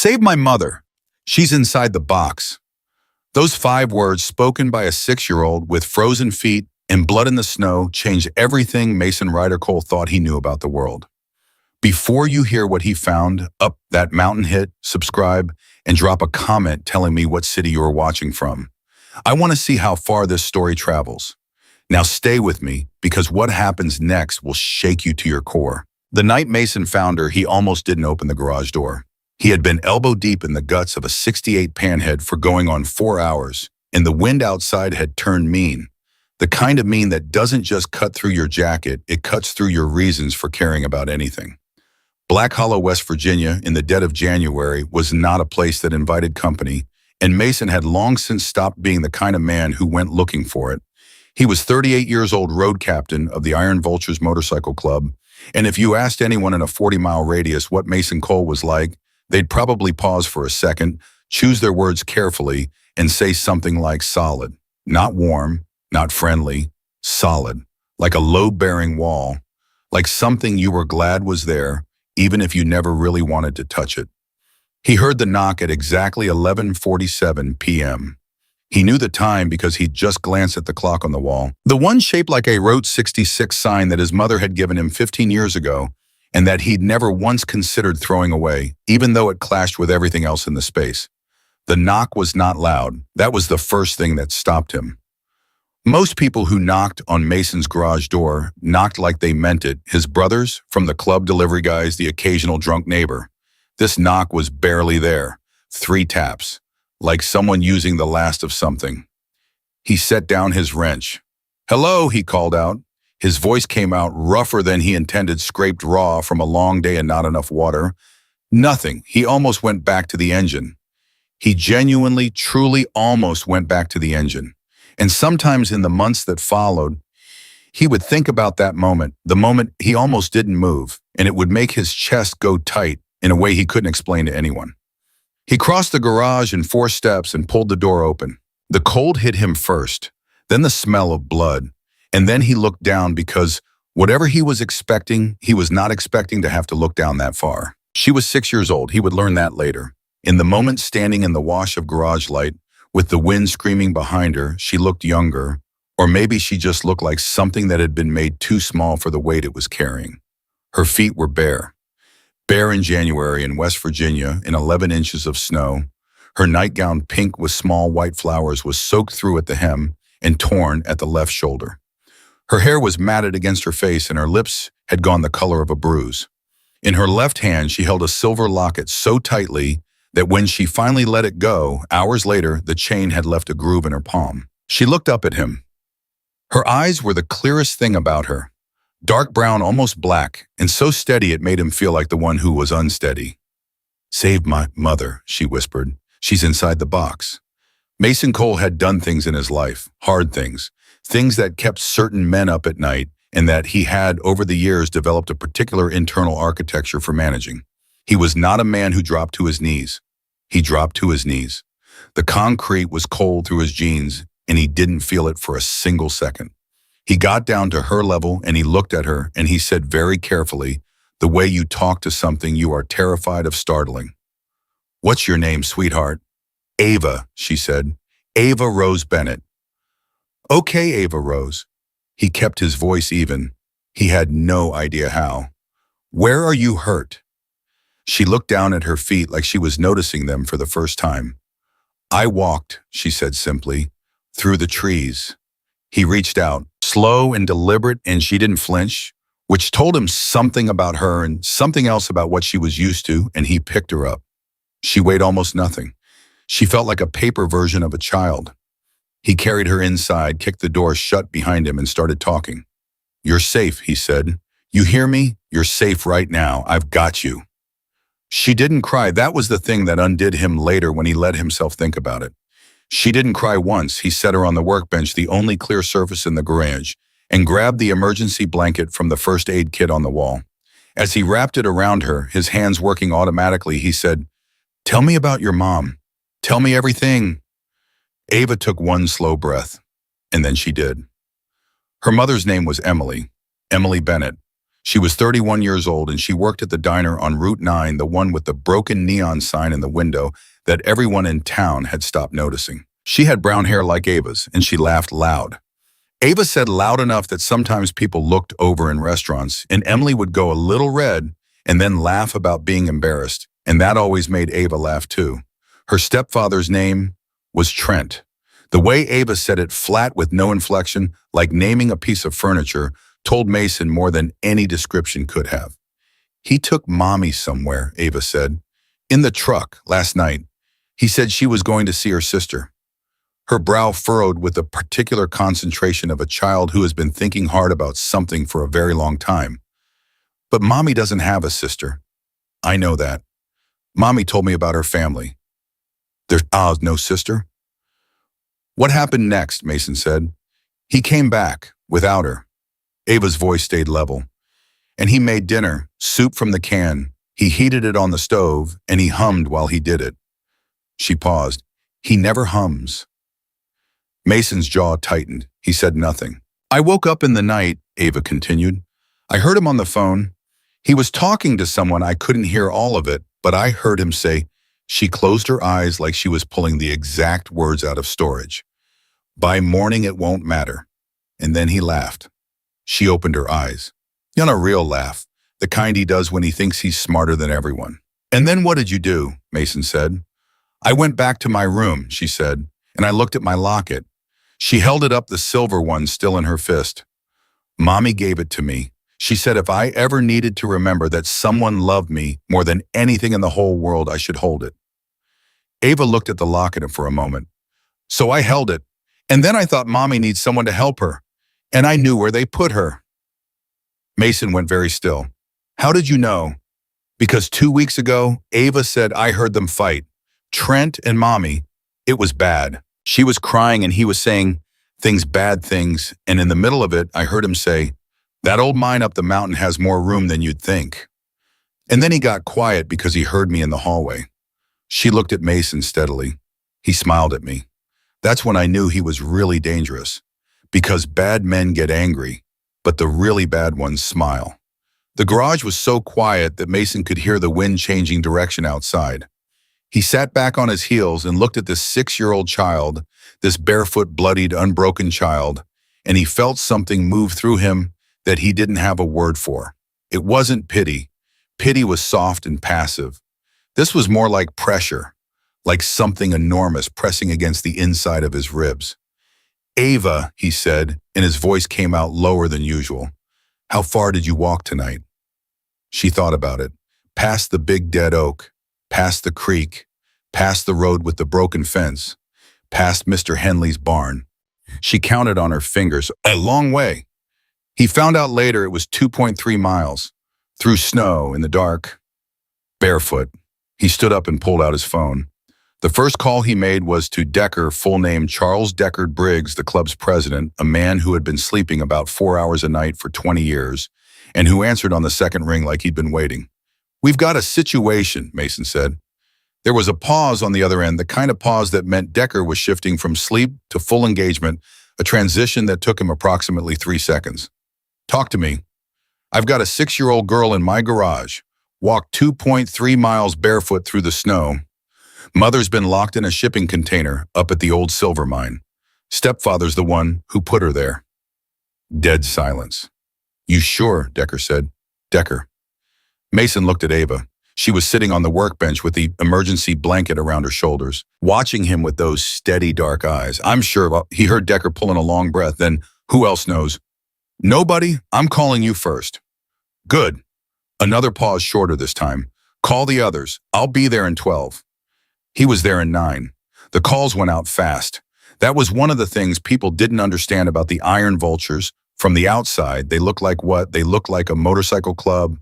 Save my mother. She's inside the box. Those 5 words spoken by a 6-year-old with frozen feet and blood in the snow changed everything Mason Ryder Cole thought he knew about the world. Before you hear what he found, up that mountain hit, subscribe, and drop a comment telling me what city you are watching from. I want to see how far this story travels. Now stay with me, because what happens next will shake you to your core. The night Mason found her, he almost didn't open the garage door. He had been elbow deep in the guts of a 68 panhead for going on 4 hours, and the wind outside had turned mean. The kind of mean that doesn't just cut through your jacket, it cuts through your reasons for caring about anything. Black Hollow, West Virginia, in the dead of January, was not a place that invited company, and Mason had long since stopped being the kind of man who went looking for it. He was 38 years old, road captain of the Iron Vultures Motorcycle Club, and if you asked anyone in a 40-mile radius what Mason Cole was like, they'd probably pause for a second, choose their words carefully, and say something like solid. Not warm, not friendly, solid. Like a load-bearing wall. Like something you were glad was there, even if you never really wanted to touch it. He heard the knock at exactly 11:47 p.m. He knew the time because he'd just glanced at the clock on the wall. The one shaped like a Route 66 sign that his mother had given him 15 years ago, and that he'd never once considered throwing away, even though it clashed with everything else in the space. The knock was not loud. That was the first thing that stopped him. Most people who knocked on Mason's garage door knocked like they meant it. His brothers, from the club delivery guys, the occasional drunk neighbor. This knock was barely there. 3 taps, like someone using the last of something. He set down his wrench. "Hello," he called out. His voice came out rougher than he intended, scraped raw from a long day and not enough water. Nothing. He almost went back to the engine. He genuinely, truly almost went back to the engine. And sometimes in the months that followed, he would think about that moment, the moment he almost didn't move, and it would make his chest go tight in a way he couldn't explain to anyone. He crossed the garage in 4 steps and pulled the door open. The cold hit him first, then the smell of blood, and then he looked down because whatever he was expecting, he was not expecting to have to look down that far. She was 6 years old. He would learn that later. In the moment, standing in the wash of garage light, with the wind screaming behind her, she looked younger, or maybe she just looked like something that had been made too small for the weight it was carrying. Her feet were bare. Bare in January in West Virginia in 11 inches of snow. Her nightgown, pink with small white flowers, was soaked through at the hem and torn at the left shoulder. Her hair was matted against her face and her lips had gone the color of a bruise. In her left hand, she held a silver locket so tightly that when she finally let it go, hours later, the chain had left a groove in her palm. She looked up at him. Her eyes were the clearest thing about her. Dark brown, almost black, and so steady it made him feel like the one who was unsteady. "Save my mother," she whispered. "She's inside the box." Mason Cole had done things in his life, hard things, things that kept certain men up at night, and that he had, over the years, developed a particular internal architecture for managing. He was not a man who dropped to his knees. He dropped to his knees. The concrete was cold through his jeans, and he didn't feel it for a single second. He got down to her level, and he looked at her, and he said very carefully, the way you talk to something you are terrified of startling. "What's your name, sweetheart?" "Ava," she said. "Ava Rose Bennett." "Okay, Ava Rose." He kept his voice even. He had no idea how. "Where are you hurt?" She looked down at her feet like she was noticing them for the first time. "I walked," she said simply, "through the trees." He reached out, slow and deliberate, and she didn't flinch, which told him something about her and something else about what she was used to, and he picked her up. She weighed almost nothing. She felt like a paper version of a child. He carried her inside, kicked the door shut behind him, and started talking. "You're safe," he said. "You hear me? You're safe right now. I've got you." She didn't cry. That was the thing that undid him later when he let himself think about it. She didn't cry once. He set her on the workbench, the only clear surface in the garage, and grabbed the emergency blanket from the first aid kit on the wall. As he wrapped it around her, his hands working automatically, he said, "Tell me about your mom. Tell me everything." Ava took one slow breath, and then she did. Her mother's name was Emily Bennett. She was 31 years old and she worked at the diner on Route 9, the one with the broken neon sign in the window that everyone in town had stopped noticing. She had brown hair like Ava's and she laughed loud. Ava said loud enough that sometimes people looked over in restaurants and Emily would go a little red and then laugh about being embarrassed, and that always made Ava laugh too. Her stepfather's name was Trent. The way Ava said it flat with no inflection, like naming a piece of furniture, told Mason more than any description could have. He took Mommy somewhere, Ava said. In the truck last night. He said she was going to see her sister. Her brow furrowed with the particular concentration of a child who has been thinking hard about something for a very long time. But Mommy doesn't have a sister. I know that. Mommy told me about her family. There's no sister? What happened next, Mason said. He came back, without her. Ava's voice stayed level. And he made dinner, soup from the can. He heated it on the stove, and he hummed while he did it. She paused. He never hums. Mason's jaw tightened. He said nothing. I woke up in the night, Ava continued. I heard him on the phone. He was talking to someone. I couldn't hear all of it, but I heard him say, she closed her eyes like she was pulling the exact words out of storage. By morning it won't matter. And then he laughed. She opened her eyes. Not a real laugh, the kind he does when he thinks he's smarter than everyone. And then what did you do? Mason said. I went back to my room, she said, and I looked at my locket. She held it up, the silver one still in her fist. Mommy gave it to me. She said if I ever needed to remember that someone loved me more than anything in the whole world, I should hold it. Ava looked at the locket for a moment. So I held it, and then I thought Mommy needs someone to help her, and I knew where they put her. Mason went very still. How did you know? Because 2 weeks ago, Ava said I heard them fight. Trent and Mommy. It was bad. She was crying and he was saying bad things, and in the middle of it, I heard him say, that old mine up the mountain has more room than you'd think. And then he got quiet because he heard me in the hallway. She looked at Mason steadily. He smiled at me. That's when I knew he was really dangerous, because bad men get angry, but the really bad ones smile. The garage was so quiet that Mason could hear the wind changing direction outside. He sat back on his heels and looked at this 6-year-old child, this barefoot, bloodied, unbroken child, and he felt something move through him that he didn't have a word for. It wasn't pity. Pity was soft and passive. This was more like pressure, like something enormous pressing against the inside of his ribs. Ava, he said, and his voice came out lower than usual. How far did you walk tonight? She thought about it. Past the big dead oak, past the creek, past the road with the broken fence, past Mr. Henley's barn. She counted on her fingers. A long way. He found out later it was 2.3 miles. Through snow, in the dark. Barefoot. He stood up and pulled out his phone. The first call he made was to Decker, full name Charles Deckard Briggs, the club's president, a man who had been sleeping about 4 hours a night for 20 years, and who answered on the second ring like he'd been waiting. We've got a situation, Mason said. There was a pause on the other end, the kind of pause that meant Decker was shifting from sleep to full engagement, a transition that took him approximately 3 seconds. Talk to me. I've got a 6-year-old girl in my garage, walked 2.3 miles barefoot through the snow. Mother's been locked in a shipping container up at the old silver mine. Stepfather's the one who put her there. Dead silence. You sure? Decker said. Decker. Mason looked at Ava. She was sitting on the workbench with the emergency blanket around her shoulders, watching him with those steady dark eyes. I'm sure he heard Decker pulling a long breath. Then, who else knows? Nobody? I'm calling you first. Good. Another pause, shorter this time. Call the others. I'll be there in 12. He was there in 9. The calls went out fast. That was one of the things people didn't understand about the Iron Vultures. From the outside, they looked like what? They looked like a motorcycle club,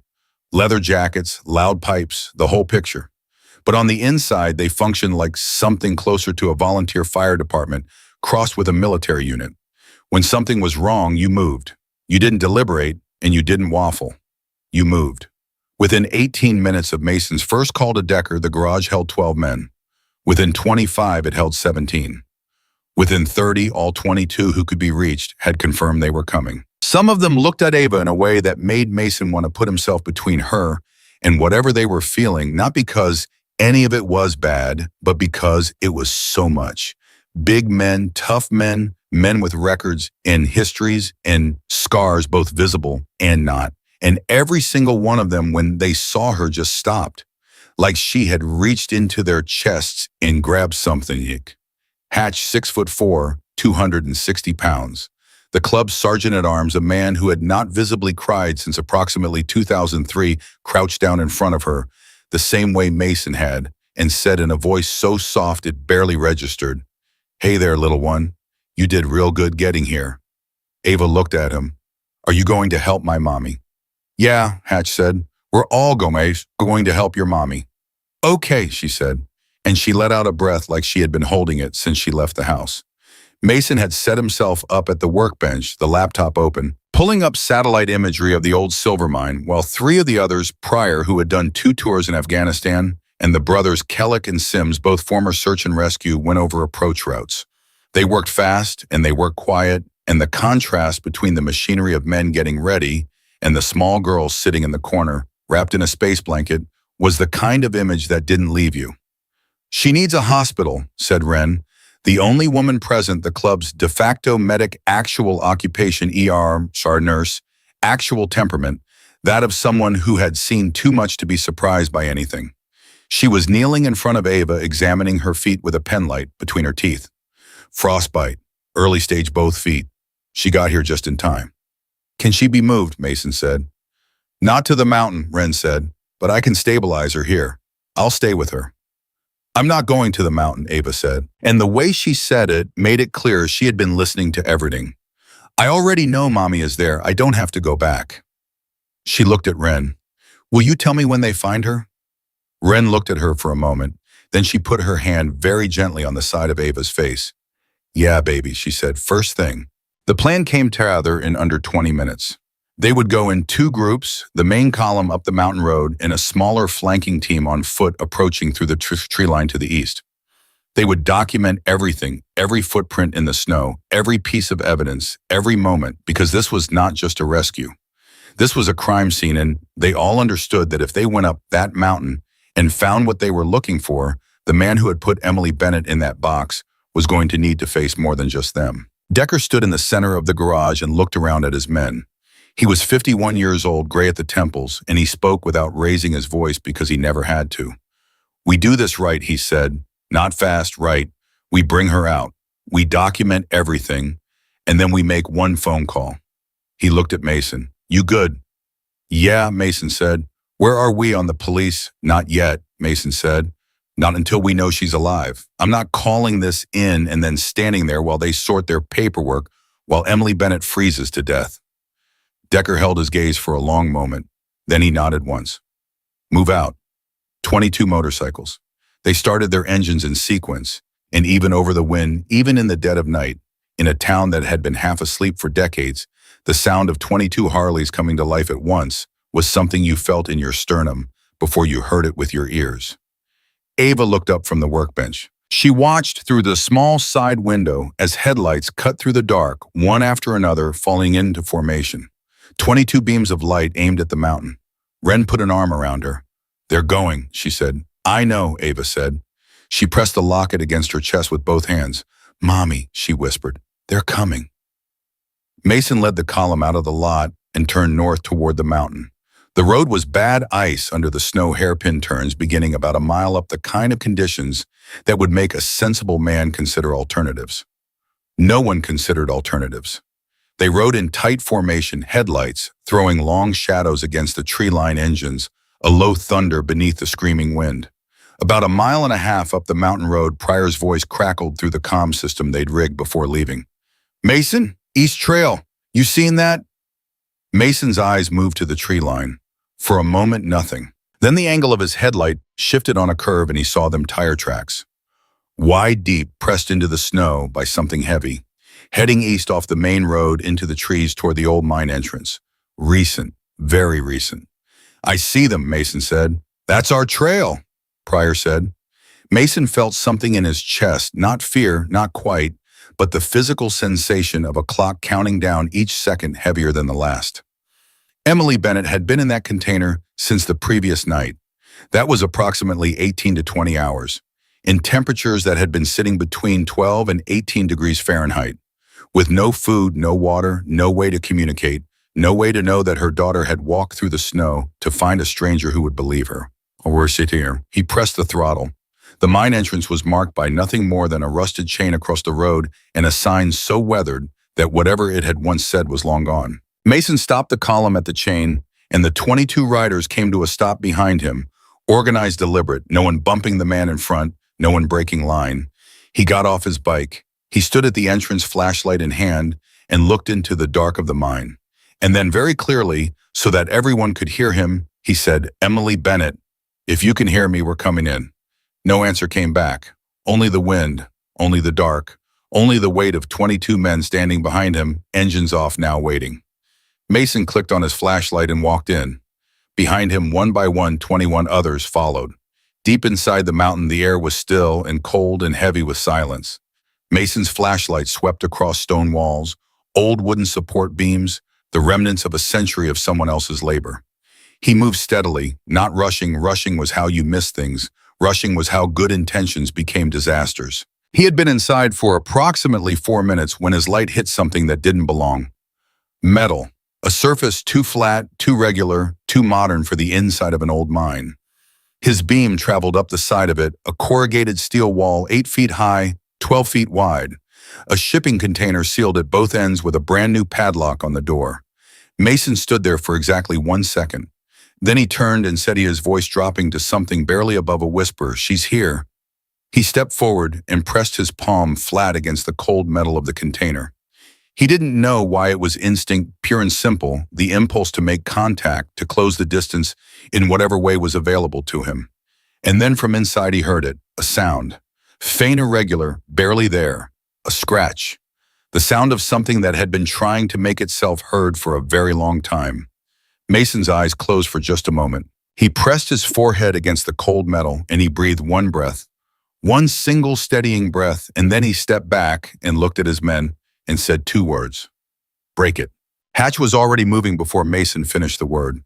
leather jackets, loud pipes, the whole picture. But on the inside, they functioned like something closer to a volunteer fire department crossed with a military unit. When something was wrong, you moved. You didn't deliberate, and you didn't waffle. You moved. Within 18 minutes of Mason's first call to Decker, the garage held 12 men. Within 25, it held 17. Within 30, all 22 who could be reached had confirmed they were coming. Some of them looked at Ava in a way that made Mason want to put himself between her and whatever they were feeling, not because any of it was bad, but because it was so much. Big men, tough men, men with records and histories and scars, both visible and not. And every single one of them, when they saw her, just stopped, like she had reached into their chests and grabbed something. Hatch, 6'4", 260 pounds. The club's sergeant-at-arms, a man who had not visibly cried since approximately 2003, crouched down in front of her, the same way Mason had, and said in a voice so soft it barely registered, "Hey there, little one. You did real good getting here." Ava looked at him. "Are you going to help my mommy?" "Yeah," Hatch said. "We're all going to help your mommy." "Okay," she said, and she let out a breath like she had been holding it since she left the house. Mason had set himself up at the workbench, the laptop open, pulling up satellite imagery of the old silver mine, while three of the others prior who had done 2 tours in Afghanistan, and the brothers Kellick and Sims, both former search and rescue, went over approach routes. They worked fast and they worked quiet, and the contrast between the machinery of men getting ready and the small girl sitting in the corner, wrapped in a space blanket, was the kind of image that didn't leave you. "She needs a hospital," said Wren, the only woman present, the club's de facto medic, actual occupation nurse, actual temperament, that of someone who had seen too much to be surprised by anything. She was kneeling in front of Ava, examining her feet with a penlight between her teeth. "Frostbite, early stage both feet. She got here just in time." "Can she be moved?" Mason said. "Not to the mountain," Wren said, "but I can stabilize her here. I'll stay with her." "I'm not going to the mountain," Ava said, and the way she said it made it clear she had been listening to everything. "I already know Mommy is there. I don't have to go back." She looked at Wren. "Will you tell me when they find her?" Wren looked at her for a moment, then she put her hand very gently on the side of Ava's face. "Yeah, baby," she said, "first thing." The plan came together in under 20 minutes. They would go in 2 groups, the main column up the mountain road and a smaller flanking team on foot approaching through the tree line to the east. They would document everything, every footprint in the snow, every piece of evidence, every moment, because this was not just a rescue. This was a crime scene, and they all understood that if they went up that mountain and found what they were looking for, the man who had put Emily Bennett in that box was going to need to face more than just them. Decker stood in the center of the garage and looked around at his men. He was 51 years old, gray at the temples, and he spoke without raising his voice because he never had to. "We do this right," he said. "Not fast, right. We bring her out. We document everything, and then we make one phone call." He looked at Mason. "You good?" "Yeah," Mason said. "Where are we on the police?" "Not yet," Mason said. "Not until we know she's alive. I'm not calling this in and then standing there while they sort their paperwork while Emily Bennett freezes to death." Decker held his gaze for a long moment. Then he nodded once. "Move out." 22 motorcycles. They started their engines in sequence, and even over the wind, even in the dead of night, in a town that had been half asleep for decades, the sound of 22 Harleys coming to life at once was something you felt in your sternum before you heard it with your ears. Ava looked up from the workbench. She watched through the small side window as headlights cut through the dark, one after another, falling into formation. 22 beams of light aimed at the mountain. Wren put an arm around her. "They're going," she said. "I know," Ava said. She pressed the locket against her chest with both hands. "Mommy," she whispered, "they're coming." Mason led the column out of the lot and turned north toward the mountain. The road was bad ice under the snow hairpin turns beginning about a mile up, the kind of conditions that would make a sensible man consider alternatives. No one considered alternatives. They rode in tight formation, headlights throwing long shadows against the tree-line engines, a low thunder beneath the screaming wind. About a mile and a half up the mountain road, Pryor's voice crackled through the comm system they'd rigged before leaving. "Mason, East Trail, you seen that?" Mason's eyes moved to the tree line. For a moment, nothing. Then the angle of his headlight shifted on a curve and he saw them tire tracks. Wide deep, pressed into the snow by something heavy. Heading east off the main road into the trees toward the old mine entrance. Recent, very recent. "I see them," Mason said. "That's our trail," Pryor said. Mason felt something in his chest, not fear, not quite, but the physical sensation of a clock counting down each second heavier than the last. Emily Bennett had been in that container since the previous night. That was approximately 18 to 20 hours, in temperatures that had been sitting between 12 and 18 degrees Fahrenheit, with no food, no water, no way to communicate, no way to know that her daughter had walked through the snow to find a stranger who would believe her. Or sit here. He pressed the throttle. The mine entrance was marked by nothing more than a rusted chain across the road and a sign so weathered that whatever it had once said was long gone. Mason stopped the column at the chain, and the 22 riders came to a stop behind him, organized, deliberate, no one bumping the man in front, no one breaking line. He got off his bike. He stood at the entrance, flashlight in hand, and looked into the dark of the mine. And then very clearly, so that everyone could hear him, he said, "Emily Bennett, if you can hear me, we're coming in." No answer came back. Only the wind, only the dark, only the weight of 22 men standing behind him, engines off now waiting. Mason clicked on his flashlight and walked in. Behind him, one by one, 21 others followed. Deep inside the mountain, the air was still and cold and heavy with silence. Mason's flashlight swept across stone walls, old wooden support beams, the remnants of a century of someone else's labor. He moved steadily, not rushing. Rushing was how you missed things. Rushing was how good intentions became disasters. He had been inside for approximately 4 minutes when his light hit something that didn't belong. Metal. A surface too flat, too regular, too modern for the inside of an old mine. His beam traveled up the side of it, a corrugated steel wall 8 feet high, 12 feet wide. A shipping container sealed at both ends with a brand new padlock on the door. Mason stood there for exactly 1 second. Then he turned and said, his voice dropping to something barely above a whisper, "She's here." He stepped forward and pressed his palm flat against the cold metal of the container. He didn't know why. It was instinct, pure and simple, the impulse to make contact, to close the distance in whatever way was available to him. And then from inside he heard it, a sound, faint, irregular, barely there, a scratch, the sound of something that had been trying to make itself heard for a very long time. Mason's eyes closed for just a moment. He pressed his forehead against the cold metal and he breathed one breath, one single steadying breath, and then he stepped back and looked at his men and said 2 words, "Break it." Hatch was already moving before Mason finished the word.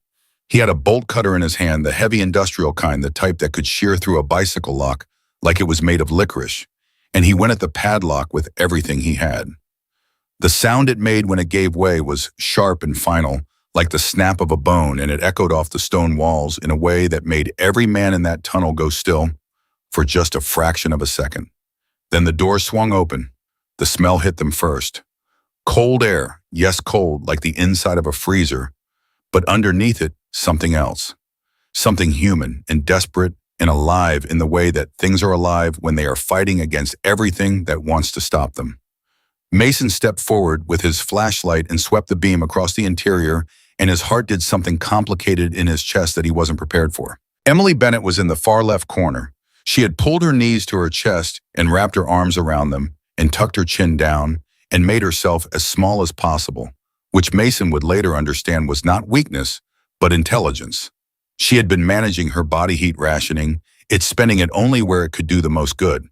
He had a bolt cutter in his hand, the heavy industrial kind, the type that could shear through a bicycle lock like it was made of licorice, and he went at the padlock with everything he had. The sound it made when it gave way was sharp and final, like the snap of a bone, and it echoed off the stone walls in a way that made every man in that tunnel go still for just a fraction of a second. Then the door swung open. The smell hit them first. Cold air, yes, cold, like the inside of a freezer, but underneath it, something else. Something human and desperate and alive in the way that things are alive when they are fighting against everything that wants to stop them. Mason stepped forward with his flashlight and swept the beam across the interior, and his heart did something complicated in his chest that he wasn't prepared for. Emily Bennett was in the far left corner. She had pulled her knees to her chest and wrapped her arms around them and tucked her chin down and made herself as small as possible, which Mason would later understand was not weakness, but intelligence. She had been managing her body heat rationing, spending it only where it could do the most good.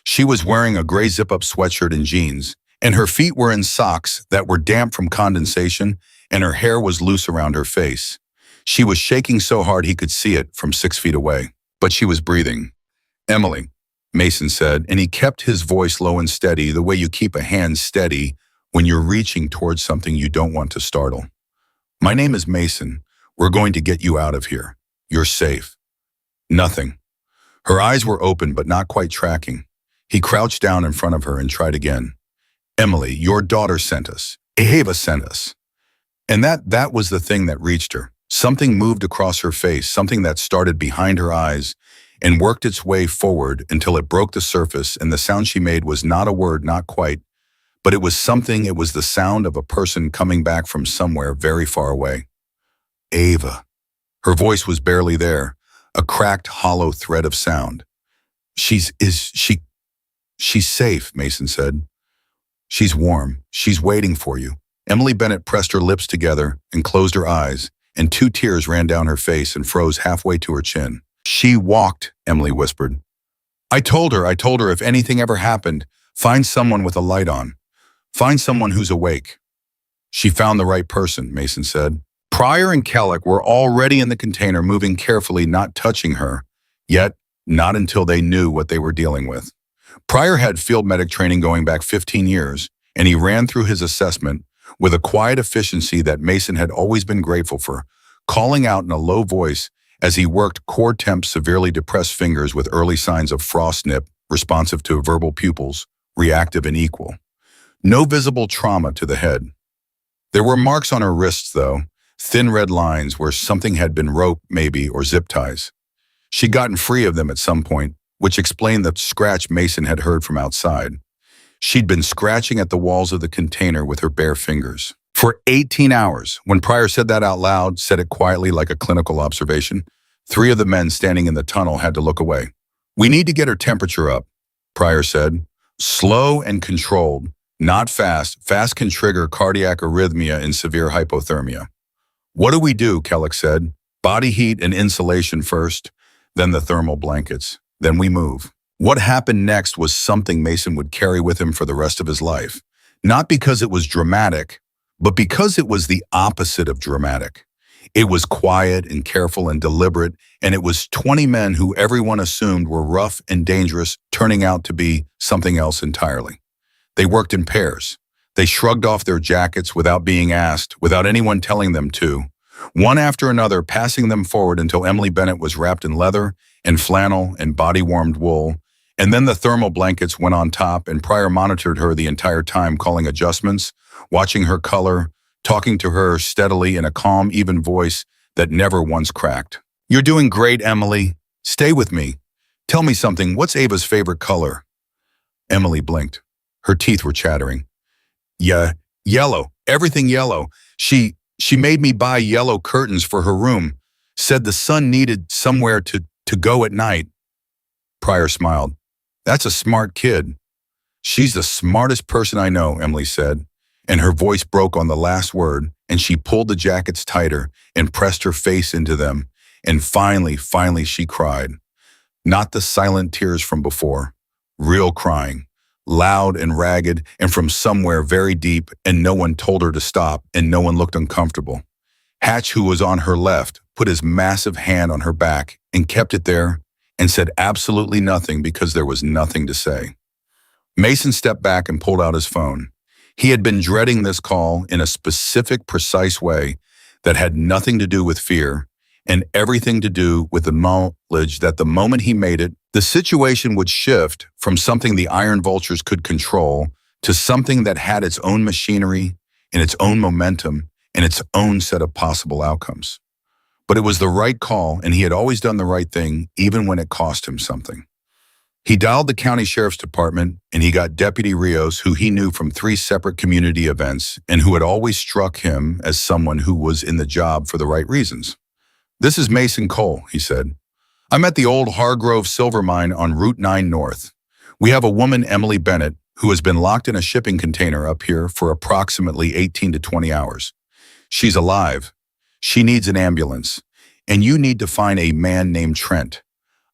She was wearing a gray zip-up sweatshirt and jeans, and her feet were in socks that were damp from condensation, and her hair was loose around her face. She was shaking so hard he could see it from 6 feet away, but she was breathing. "Emily," Mason said, and he kept his voice low and steady, the way you keep a hand steady when you're reaching towards something you don't want to startle. "My name is Mason. We're going to get you out of here. You're safe." Nothing. Her eyes were open but not quite tracking. He crouched down in front of her and tried again. "Emily, your daughter sent us. Ava sent us." And that was the thing that reached her. Something moved across her face, something that started behind her eyes and worked its way forward until it broke the surface, and the sound she made was not a word, not quite, but it was something. It was the sound of a person coming back from somewhere very far away. "Ava." Her voice was barely there, a cracked, hollow thread of sound. She's safe," Mason said. "She's warm. She's waiting for you." Emily Bennett pressed her lips together and closed her eyes, and 2 tears ran down her face and froze halfway to her chin. "She walked," Emily whispered. I told her if anything ever happened, Find someone with a light on. Find someone who's awake. She found the right person, Mason said. Pryor and Kellick were already in the container, moving carefully, not touching her, yet not until they knew what they were dealing with. Pryor had field medic training going back 15 years, and he ran through his assessment with a quiet efficiency that Mason had always been grateful for, calling out in a low voice as he worked core temp severely depressed fingers with early signs of frost nip, responsive to verbal pupils, reactive and equal. No visible trauma to the head. There were marks on her wrists, though, thin red lines where something had been rope, maybe, or zip ties. She'd gotten free of them at some point, which explained the scratch Mason had heard from outside. She'd been scratching at the walls of the container with her bare fingers. For 18 hours, when Pryor said that out loud, said it quietly like a clinical observation, 3 of the men standing in the tunnel had to look away. "We need to get her temperature up," Pryor said. "Slow and controlled, not fast. Fast can trigger cardiac arrhythmia and severe hypothermia." "What do we do?" Kellick said. "Body heat and insulation first, then the thermal blankets. Then we move." What happened next was something Mason would carry with him for the rest of his life. Not because it was dramatic, but because it was the opposite of dramatic. It was quiet and careful and deliberate, and it was 20 men who everyone assumed were rough and dangerous, turning out to be something else entirely. They worked in pairs. They shrugged off their jackets without being asked, without anyone telling them to, one after another, passing them forward until Emily Bennett was wrapped in leather and flannel and body-warmed wool, and then the thermal blankets went on top, and Pryor monitored her the entire time, calling adjustments, watching her color, talking to her steadily in a calm, even voice that never once cracked. "You're doing great, Emily. Stay with me. Tell me something. What's Ava's favorite color?" Emily blinked. Her teeth were chattering. "Yeah, yellow. Everything yellow. She made me buy yellow curtains for her room. Said the sun needed somewhere to go at night." Pryor smiled. "That's a smart kid." "She's the smartest person I know," Emily said, and her voice broke on the last word, and she pulled the jackets tighter and pressed her face into them, and finally she cried. Not the silent tears from before. Real crying. Loud and ragged, and from somewhere very deep, and no one told her to stop, and no one looked uncomfortable. Hatch, who was on her left, put his massive hand on her back and kept it there and said absolutely nothing because there was nothing to say. Mason stepped back and pulled out his phone. He had been dreading this call in a specific, precise way that had nothing to do with fear and everything to do with the knowledge that the moment he made it, the situation would shift from something the Iron Vultures could control to something that had its own machinery and its own momentum and its own set of possible outcomes. But it was the right call, and he had always done the right thing, even when it cost him something. He dialed the county sheriff's department, and he got Deputy Rios, who he knew from 3 separate community events and who had always struck him as someone who was in the job for the right reasons. "This is Mason Cole," he said. "I'm at the old Hargrove silver mine on Route 9 North. We have a woman, Emily Bennett, who has been locked in a shipping container up here for approximately 18 to 20 hours. She's alive. She needs an ambulance, and you need to find a man named Trent.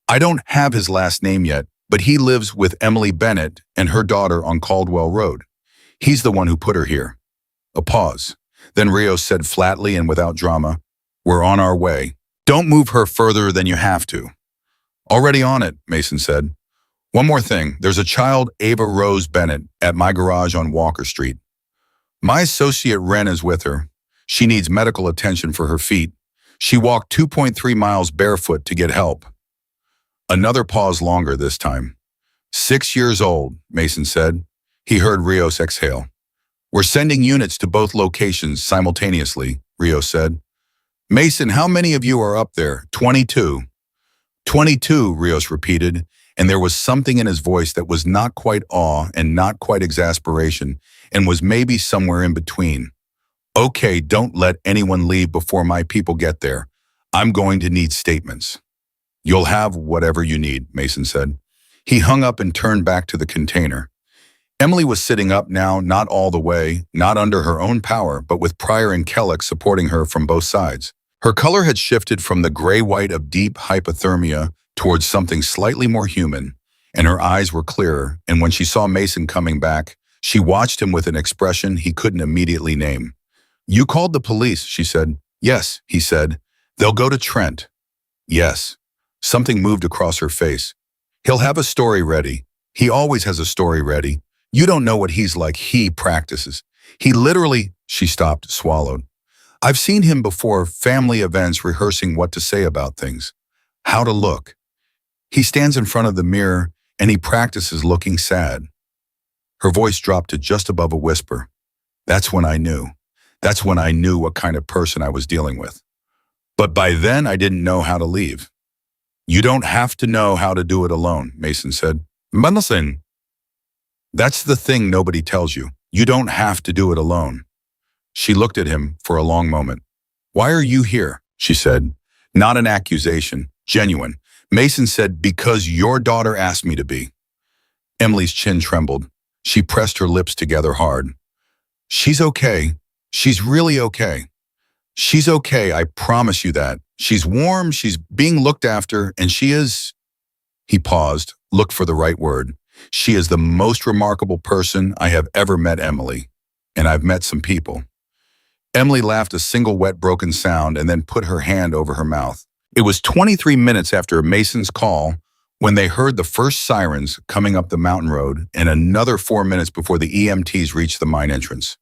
I don't have his last name yet, but he lives with Emily Bennett and her daughter on Caldwell Road. He's the one who put her here." A pause. Then Rios said flatly and without drama, "We're on our way. Don't move her further than you have to." "Already on it," Mason said. "One more thing. There's a child, Ava Rose Bennett, at my garage on Walker Street. My associate Ren is with her. She needs medical attention for her feet. She walked 2.3 miles barefoot to get help." Another pause, longer this time. 6 years old, Mason said. He heard Rios exhale. "We're sending units to both locations simultaneously," Rios said. "Mason, how many of you are up there?" 22. 22, Rios repeated, and there was something in his voice that was not quite awe and not quite exasperation, and was maybe somewhere in between. "Okay, don't let anyone leave before my people get there. I'm going to need statements." "You'll have whatever you need," Mason said. He hung up and turned back to the container. Emily was sitting up now, not all the way, not under her own power, but with Pryor and Kellick supporting her from both sides. Her color had shifted from the gray-white of deep hypothermia towards something slightly more human, and her eyes were clearer, and when she saw Mason coming back, she watched him with an expression he couldn't immediately name. "You called the police," she said. "Yes," he said. "They'll go to Trent." "Yes." Something moved across her face. "He'll have a story ready. He always has a story ready. You don't know what he's like. He practices. He literally—" She stopped, swallowed. "I've seen him before family events rehearsing what to say about things. How to look. He stands in front of the mirror and he practices looking sad." Her voice dropped to just above a whisper. That's when I knew. That's when I knew what kind of person I was dealing with. But by then I didn't know how to leave. "You don't have to know how to do it alone," Mason said. "But listen, that's the thing nobody tells you. You don't have to do it alone." She looked at him for a long moment. "Why are you here?" she said. Not an accusation, genuine. Mason said, "Because your daughter asked me to be." Emily's chin trembled. She pressed her lips together hard. "She's okay. She's really okay. She's okay, I promise you that. She's warm, she's being looked after, and she is—" He paused, looked for the right word. "She is the most remarkable person I have ever met, Emily. And I've met some people." Emily laughed a single wet broken sound and then put her hand over her mouth. It was 23 minutes after Mason's call when they heard the first sirens coming up the mountain road, and another 4 minutes before the EMTs reached the mine entrance.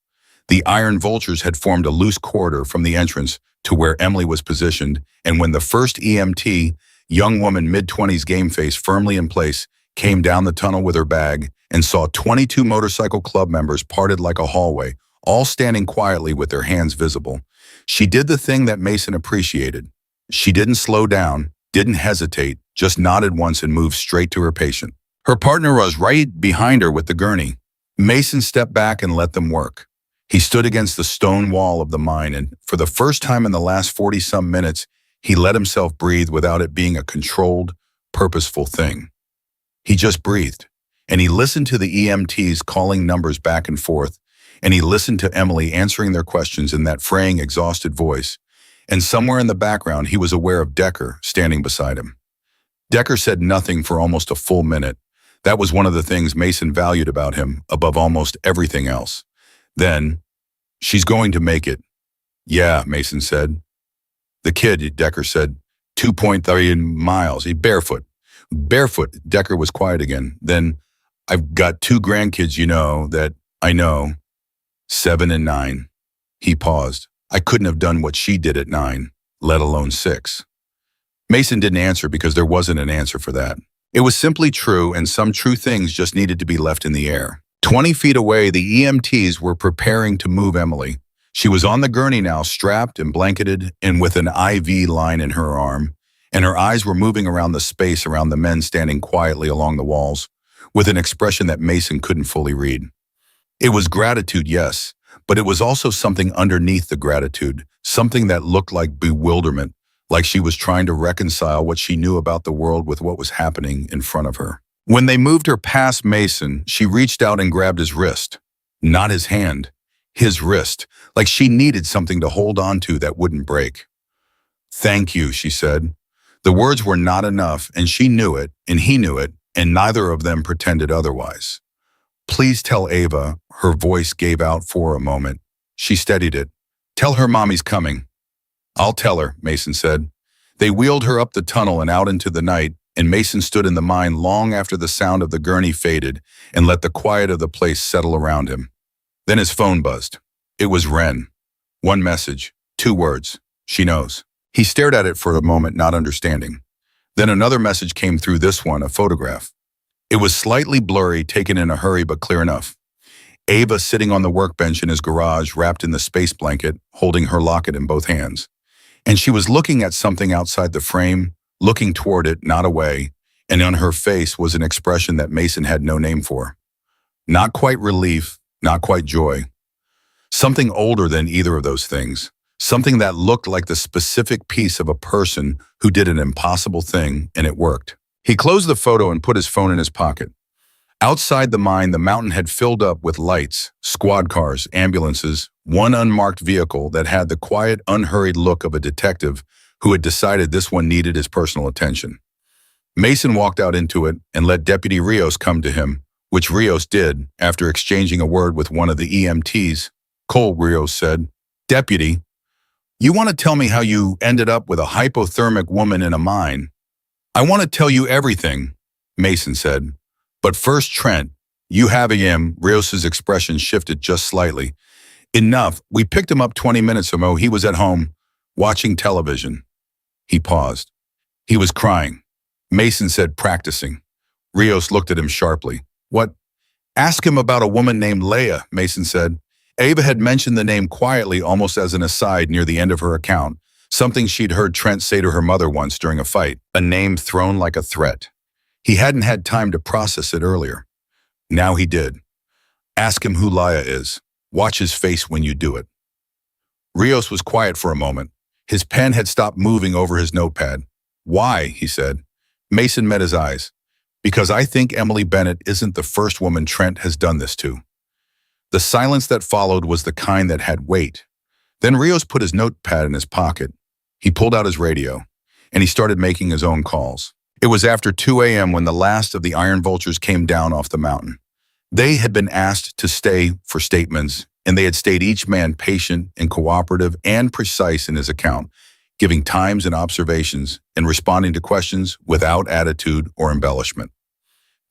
The iron vultures had formed a loose corridor from the entrance to where Emily was positioned, and when the first EMT, young woman mid-20s game face firmly in place, came down the tunnel with her bag and saw 22 motorcycle club members parted like a hallway, all standing quietly with their hands visible. She did the thing that Mason appreciated. She didn't slow down, didn't hesitate, just nodded once and moved straight to her patient. Her partner was right behind her with the gurney. Mason stepped back and let them work. He stood against the stone wall of the mine, and for the first time in the last 40-some minutes, he let himself breathe without it being a controlled, purposeful thing. He just breathed, and he listened to the EMTs calling numbers back and forth, and he listened to Emily answering their questions in that fraying, exhausted voice. And somewhere in the background, he was aware of Decker standing beside him. Decker said nothing for almost a full minute. That was one of the things Mason valued about him, above almost everything else. Then, "She's going to make it." "Yeah," Mason said. "The kid," Decker said, 2.3 miles, barefoot. Barefoot, Decker was quiet again. Then, "I've got 2 grandkids, that I know. 7 and 9. He paused. "I couldn't have done what she did at 9, let alone 6. Mason didn't answer because there wasn't an answer for that. It was simply true, and some true things just needed to be left in the air. 20 feet away, the EMTs were preparing to move Emily. She was on the gurney now, strapped and blanketed and with an IV line in her arm, and her eyes were moving around the space around the men standing quietly along the walls, with an expression that Mason couldn't fully read. It was gratitude, yes, but it was also something underneath the gratitude, something that looked like bewilderment, like she was trying to reconcile what she knew about the world with what was happening in front of her. When they moved her past Mason, she reached out and grabbed his wrist. Not his hand, his wrist, like she needed something to hold on to that wouldn't break. "Thank you," she said. The words were not enough, and she knew it, and he knew it, and neither of them pretended otherwise. "Please tell Ava," her voice gave out for a moment. She steadied it. "Tell her mommy's coming." "I'll tell her," Mason said. They wheeled her up the tunnel and out into the night, and Mason stood in the mine long after the sound of the gurney faded and let the quiet of the place settle around him. Then his phone buzzed. It was Ren. 1 message, 2 words. "She knows." He stared at it for a moment, not understanding. Then another message came through, this one, a photograph. It was slightly blurry, taken in a hurry, but clear enough. Ava sitting on the workbench in his garage, wrapped in the space blanket, holding her locket in both hands. And she was looking at something outside the frame, looking toward it, not away, and on her face was an expression that Mason had no name for. Not quite relief, not quite joy. Something older than either of those things. Something that looked like the specific piece of a person who did an impossible thing, and it worked. He closed the photo and put his phone in his pocket. Outside the mine, the mountain had filled up with lights, squad cars, ambulances, one unmarked vehicle that had the quiet, unhurried look of a detective who had decided this one needed his personal attention. Mason walked out into it and let Deputy Rios come to him, which Rios did after exchanging a word with one of the EMTs. Cole, Rios said, "Deputy, you want to tell me how you ended up with a hypothermic woman in a mine?" "I want to tell you everything," Mason said. "But first, Trent, you have him." Rios's expression shifted just slightly. "Enough. We picked him up 20 minutes ago. He was at home, watching television." He paused. "He was crying," Mason said, practicing. Rios looked at him sharply. "What?" "Ask him about a woman named Leia," Mason said. Ava had mentioned the name quietly, almost as an aside near the end of her account, something she'd heard Trent say to her mother once during a fight, a name thrown like a threat. He hadn't had time to process it earlier. Now he did. "Ask him who Leia is. Watch his face when you do it." Rios was quiet for a moment. His pen had stopped moving over his notepad. "Why?" he said. Mason met his eyes. "Because I think Emily Bennett isn't the first woman Trent has done this to." The silence that followed was the kind that had weight. Then Rios put his notepad in his pocket. He pulled out his radio, and he started making his own calls. It was after 2 a.m. when the last of the Iron Vultures came down off the mountain. They had been asked to stay for statements, and they had stayed, each man patient and cooperative and precise in his account, giving times and observations and responding to questions without attitude or embellishment.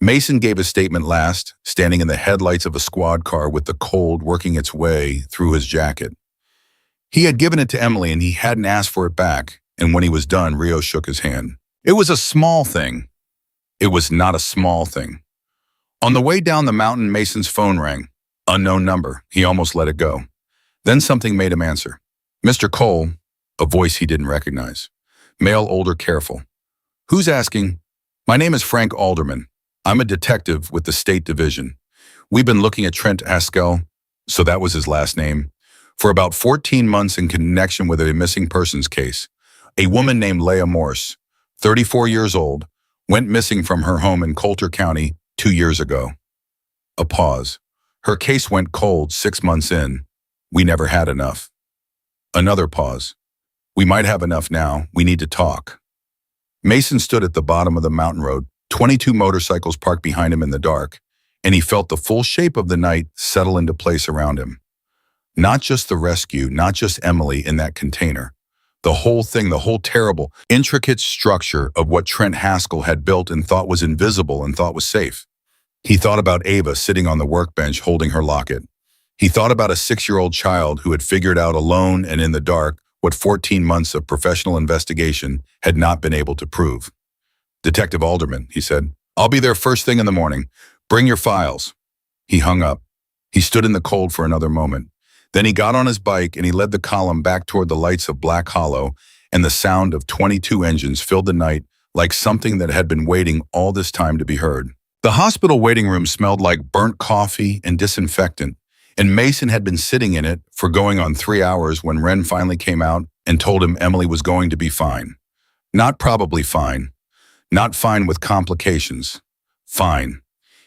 Mason gave his statement last, standing in the headlights of a squad car with the cold working its way through his jacket. He had given it to Emily and he hadn't asked for it back, and when he was done, Rios shook his hand. It was a small thing. It was not a small thing. On the way down the mountain, Mason's phone rang. Unknown number. He almost let it go. Then something made him answer. "Mr. Cole," a voice he didn't recognize. Male, older, careful. "Who's asking?" "My name is Frank Alderman. I'm a detective with the State Division. We've been looking at Trent Haskell," so that was his last name, "for about 14 months in connection with a missing persons case. A woman named Leia Morse, 34 years old, went missing from her home in Coulter County 2 years ago." A pause. "Her case went cold 6 months in. We never had enough." Another pause. "We might have enough now. We need to talk." Mason stood at the bottom of the mountain road, 22 motorcycles parked behind him in the dark, and he felt the full shape of the night settle into place around him. Not just the rescue, not just Emily in that container. The whole thing, the whole terrible, intricate structure of what Trent Haskell had built and thought was invisible and thought was safe. He thought about Ava sitting on the workbench holding her locket. He thought about a 6-year-old child who had figured out alone and in the dark what 14 months of professional investigation had not been able to prove. "Detective Alderman," he said. "I'll be there first thing in the morning. Bring your files." He hung up. He stood in the cold for another moment. Then he got on his bike and he led the column back toward the lights of Black Hollow, and the sound of 22 engines filled the night like something that had been waiting all this time to be heard. The hospital waiting room smelled like burnt coffee and disinfectant, and Mason had been sitting in it for going on 3 hours when Wren finally came out and told him Emily was going to be fine. Not probably fine. Not fine with complications. Fine.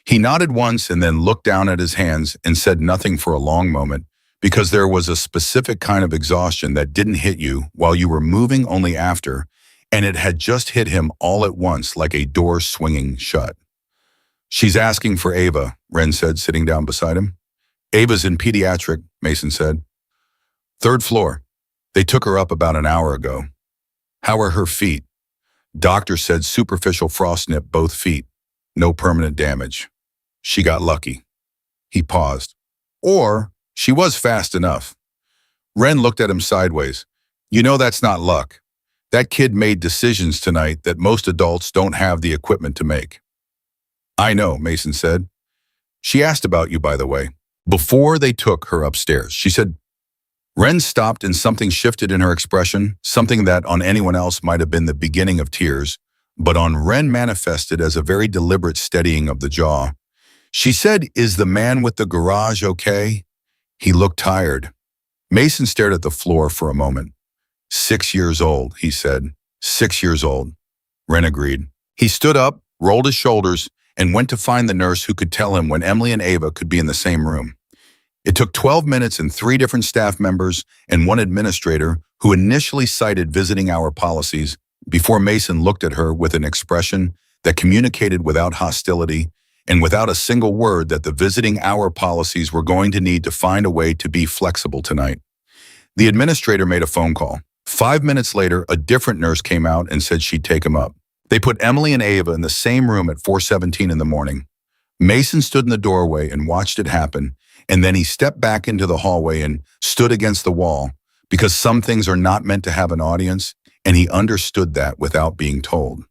He nodded once and then looked down at his hands and said nothing for a long moment, because there was a specific kind of exhaustion that didn't hit you while you were moving, only after, and it had just hit him all at once like a door swinging shut. "She's asking for Ava," Wren said, sitting down beside him. "Ava's in pediatric," Mason said. "3rd floor. They took her up about an hour ago." "How are her feet?" "Doctor said superficial frost nip both feet. No permanent damage. She got lucky." He paused. "Or she was fast enough." Wren looked at him sideways. "You know that's not luck. That kid made decisions tonight that most adults don't have the equipment to make." "I know," Mason said. "She asked about you, by the way, before they took her upstairs. She said—" Wren stopped and something shifted in her expression, something that on anyone else might have been the beginning of tears, but on Wren manifested as a very deliberate steadying of the jaw. "She said, is the man with the garage okay?" He looked tired. Mason stared at the floor for a moment. 6 years old, he said. 6 years old. Wren agreed. He stood up, rolled his shoulders, and went to find the nurse who could tell him when Emily and Ava could be in the same room. It took 12 minutes and 3 different staff members and 1 administrator who initially cited visiting hour policies before Mason looked at her with an expression that communicated without hostility and without a single word that the visiting hour policies were going to need to find a way to be flexible tonight. The administrator made a phone call. 5 minutes later, a different nurse came out and said she'd take him up. They put Emily and Ava in the same room at 4:17 in the morning. Mason stood in the doorway and watched it happen, and then he stepped back into the hallway and stood against the wall because some things are not meant to have an audience, and he understood that without being told.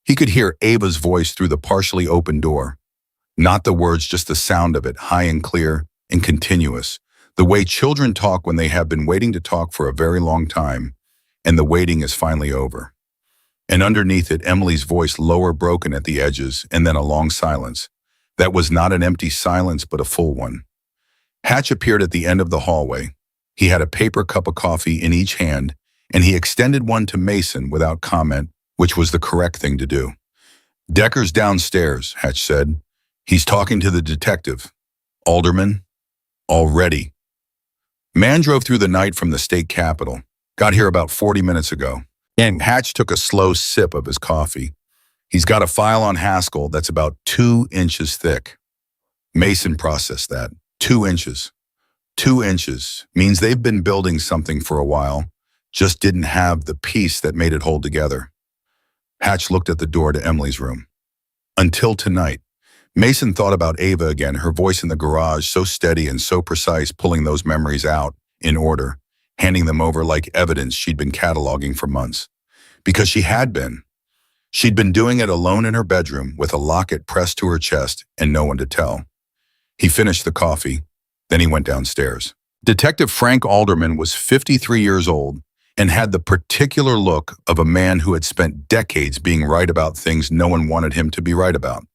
He could hear Ava's voice through the partially open door. Not the words, just the sound of it, high and clear and continuous. The way children talk when they have been waiting to talk for a very long time, and the waiting is finally over. And underneath it, Emily's voice, lower, broken at the edges, and then a long silence. That was not an empty silence, but a full one. Hatch appeared at the end of the hallway. He had a paper cup of coffee in each hand, and he extended one to Mason without comment, which was the correct thing to do. "Decker's downstairs," Hatch said. "He's talking to the detective. Alderman? Already." Man drove through the night from the state capitol. Got here about 40 minutes ago. And Hatch took a slow sip of his coffee. He's got a file on Haskell that's about 2 inches thick. Mason processed that. 2 inches. 2 inches means they've been building something for a while, just didn't have the piece that made it hold together. Hatch looked at the door to Emily's room. Until tonight. Mason thought about Ava again, her voice in the garage, so steady and so precise, pulling those memories out, in order, handing them over like evidence she'd been cataloging for months. Because she had been. She'd been doing it alone in her bedroom with a locket pressed to her chest and no one to tell. He finished the coffee, then he went downstairs. Detective Frank Alderman was 53 years old and had the particular look of a man who had spent decades being right about things no one wanted him to be right about.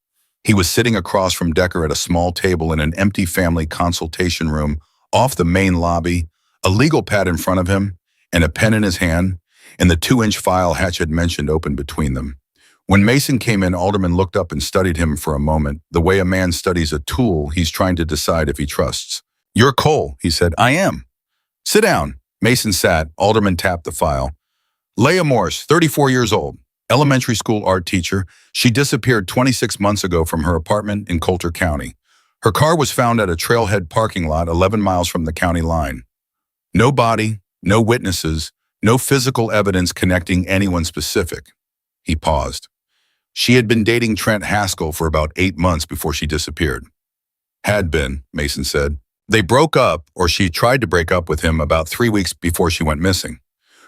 He was sitting across from Decker at a small table in an empty family consultation room off the main lobby, a legal pad in front of him, and a pen in his hand, and the 2-inch file Hatch had mentioned open between them. When Mason came in, Alderman looked up and studied him for a moment, the way a man studies a tool he's trying to decide if he trusts. "You're Cole," he said. "I am." "Sit down." Mason sat. Alderman tapped the file. "Leah Morse, 34 years old. Elementary school art teacher. She disappeared 26 months ago from her apartment in Coulter County. Her car was found at a trailhead parking lot 11 miles from the county line. No body, no witnesses, no physical evidence connecting anyone specific." He paused. "She had been dating Trent Haskell for about 8 months before she disappeared." "Had been," Mason said. "They broke up, or she tried to break up with him about 3 weeks before she went missing.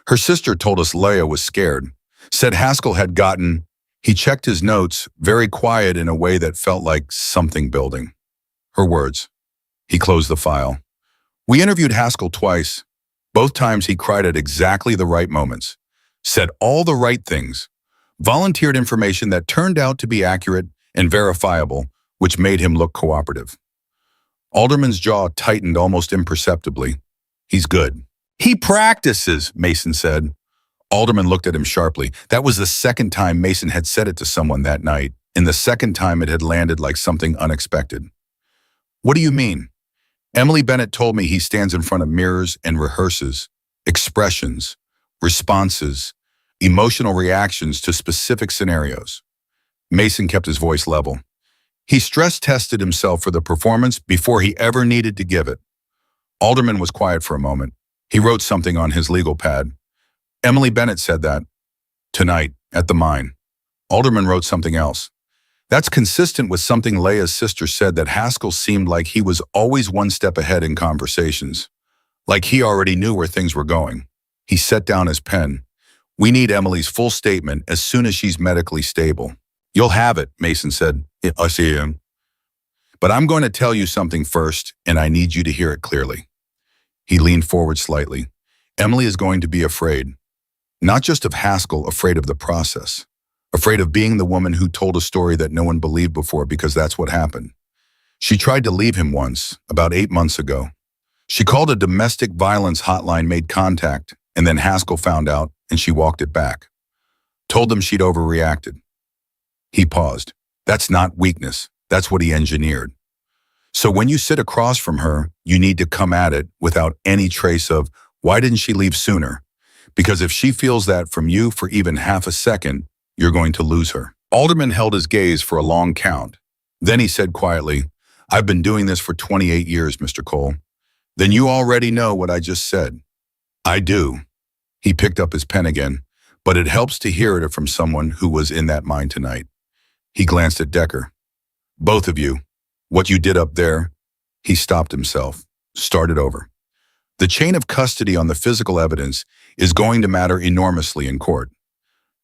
Her sister told us Leah was scared. Said Haskell had gotten..." He checked his notes, very quiet in a way that felt like something building. Her words. He closed the file. "We interviewed Haskell twice. Both times he cried at exactly the right moments. Said all the right things. Volunteered information that turned out to be accurate and verifiable, which made him look cooperative." Alderman's jaw tightened almost imperceptibly. "He's good." "He practices," Mason said. Alderman looked at him sharply. That was the second time Mason had said it to someone that night, and the second time it had landed like something unexpected. "What do you mean?" "Emily Bennett told me he stands in front of mirrors and rehearses expressions, responses, emotional reactions to specific scenarios." Mason kept his voice level. "He stress-tested himself for the performance before he ever needed to give it." Alderman was quiet for a moment. He wrote something on his legal pad. "Emily Bennett said that. Tonight, at the mine." Alderman wrote something else. "That's consistent with something Leah's sister said, that Haskell seemed like he was always one step ahead in conversations. Like he already knew where things were going." He set down his pen. "We need Emily's full statement as soon as she's medically stable." "You'll have it," Mason said. "I see him. But I'm going to tell you something first, and I need you to hear it clearly." He leaned forward slightly. "Emily is going to be afraid. Not just of Haskell, afraid of the process. Afraid of being the woman who told a story that no one believed before, because that's what happened. She tried to leave him once, about 8 months ago. She called a domestic violence hotline, made contact, and then Haskell found out, and she walked it back. Told them she'd overreacted." He paused. "That's not weakness. That's what he engineered. So when you sit across from her, you need to come at it without any trace of, why didn't she leave sooner? Because if she feels that from you for even half a second, you're going to lose her." Alderman held his gaze for a long count. Then he said quietly, "I've been doing this for 28 years, Mr. Cole." "Then you already know what I just said." "I do." He picked up his pen again, but it helps to hear it from someone who was in that mind tonight. He glanced at Decker. "Both of you, what you did up there," he stopped himself, started over. "The chain of custody on the physical evidence is going to matter enormously in court.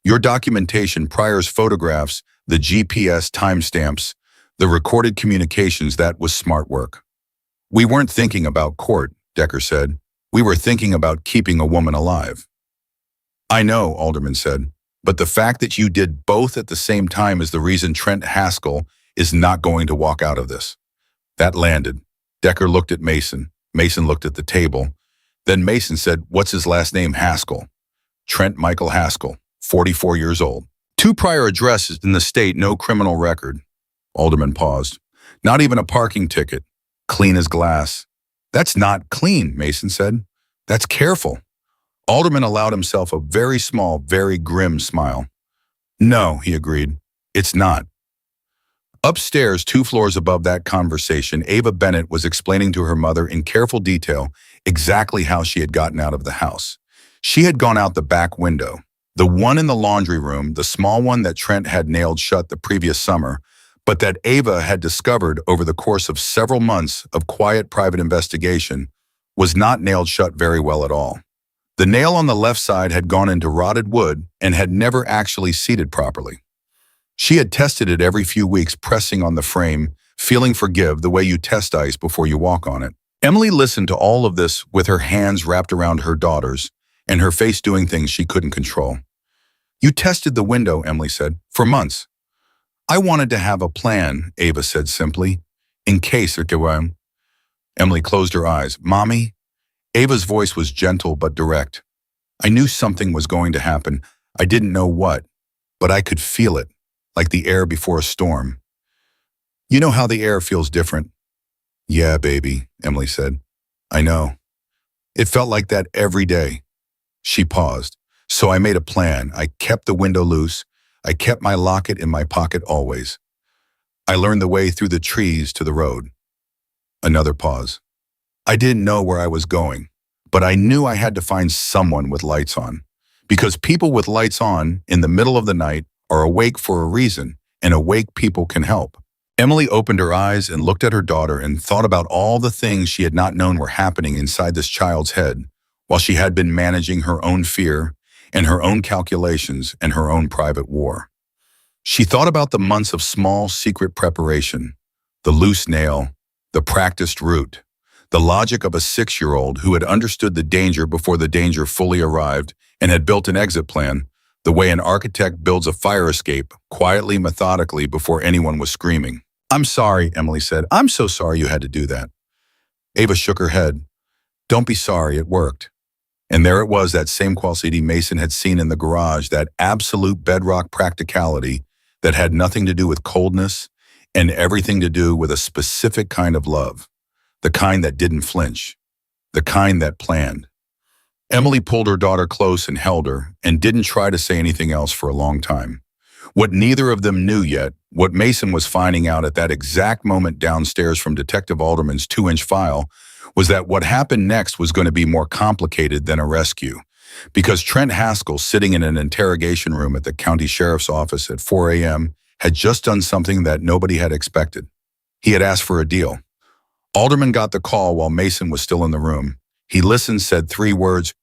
Your documentation, Pryor's photographs, the GPS timestamps, the recorded communications, that was smart work." "We weren't thinking about court," Decker said. "We were thinking about keeping a woman alive." "I know," Alderman said, "but the fact that you did both at the same time is the reason Trent Haskell is not going to walk out of this." That landed. Decker looked at Mason. Mason looked at the table. Then Mason said, "What's his last name?" "Haskell. Trent Michael Haskell, 44 years old. 2 prior addresses in the state, no criminal record." Alderman paused. "Not even a parking ticket. Clean as glass." "That's not clean," Mason said. "That's careful." Alderman allowed himself a very small, very grim smile. "No," he agreed. "It's not." Upstairs, 2 floors above that conversation, Ava Bennett was explaining to her mother in careful detail exactly how she had gotten out of the house. She had gone out the back window. The one in the laundry room, the small one that Trent had nailed shut the previous summer, but that Ava had discovered over the course of several months of quiet private investigation, was not nailed shut very well at all. The nail on the left side had gone into rotted wood and had never actually seated properly. She had tested it every few weeks, pressing on the frame, feeling forgive the way you test ice before you walk on it. Emily listened to all of this with her hands wrapped around her daughter's and her face doing things she couldn't control. "You tested the window," Emily said, "for months." "I wanted to have a plan," Ava said simply, "in case it came." Emily closed her eyes. "Mommy?" Ava's voice was gentle but direct. "I knew something was going to happen. I didn't know what, but I could feel it, like the air before a storm. You know how the air feels different?" "Yeah, baby," Emily said. "I know. It felt like that every day." She paused. "So I made a plan. I kept the window loose. I kept my locket in my pocket always. I learned the way through the trees to the road." Another pause. "I didn't know where I was going, but I knew I had to find someone with lights on. Because people with lights on in the middle of the night are awake for a reason, and awake people can help." Emily opened her eyes and looked at her daughter and thought about all the things she had not known were happening inside this child's head, while she had been managing her own fear and her own calculations and her own private war. She thought about the months of small, secret preparation, the loose nail, the practiced route, the logic of a 6-year-old who had understood the danger before the danger fully arrived and had built an exit plan, the way an architect builds a fire escape, quietly, methodically, before anyone was screaming. "I'm sorry," Emily said. "I'm so sorry you had to do that." Ava shook her head. "Don't be sorry, it worked." And there it was, that same quality Mason had seen in the garage, that absolute bedrock practicality that had nothing to do with coldness and everything to do with a specific kind of love, the kind that didn't flinch, the kind that planned. Emily pulled her daughter close and held her and didn't try to say anything else for a long time. What neither of them knew yet, what Mason was finding out at that exact moment downstairs from Detective Alderman's 2-inch file, was that what happened next was going to be more complicated than a rescue. Because Trent Haskell, sitting in an interrogation room at the county sheriff's office at 4 a.m., had just done something that nobody had expected. He had asked for a deal. Alderman got the call while Mason was still in the room. He listened, said 3 words,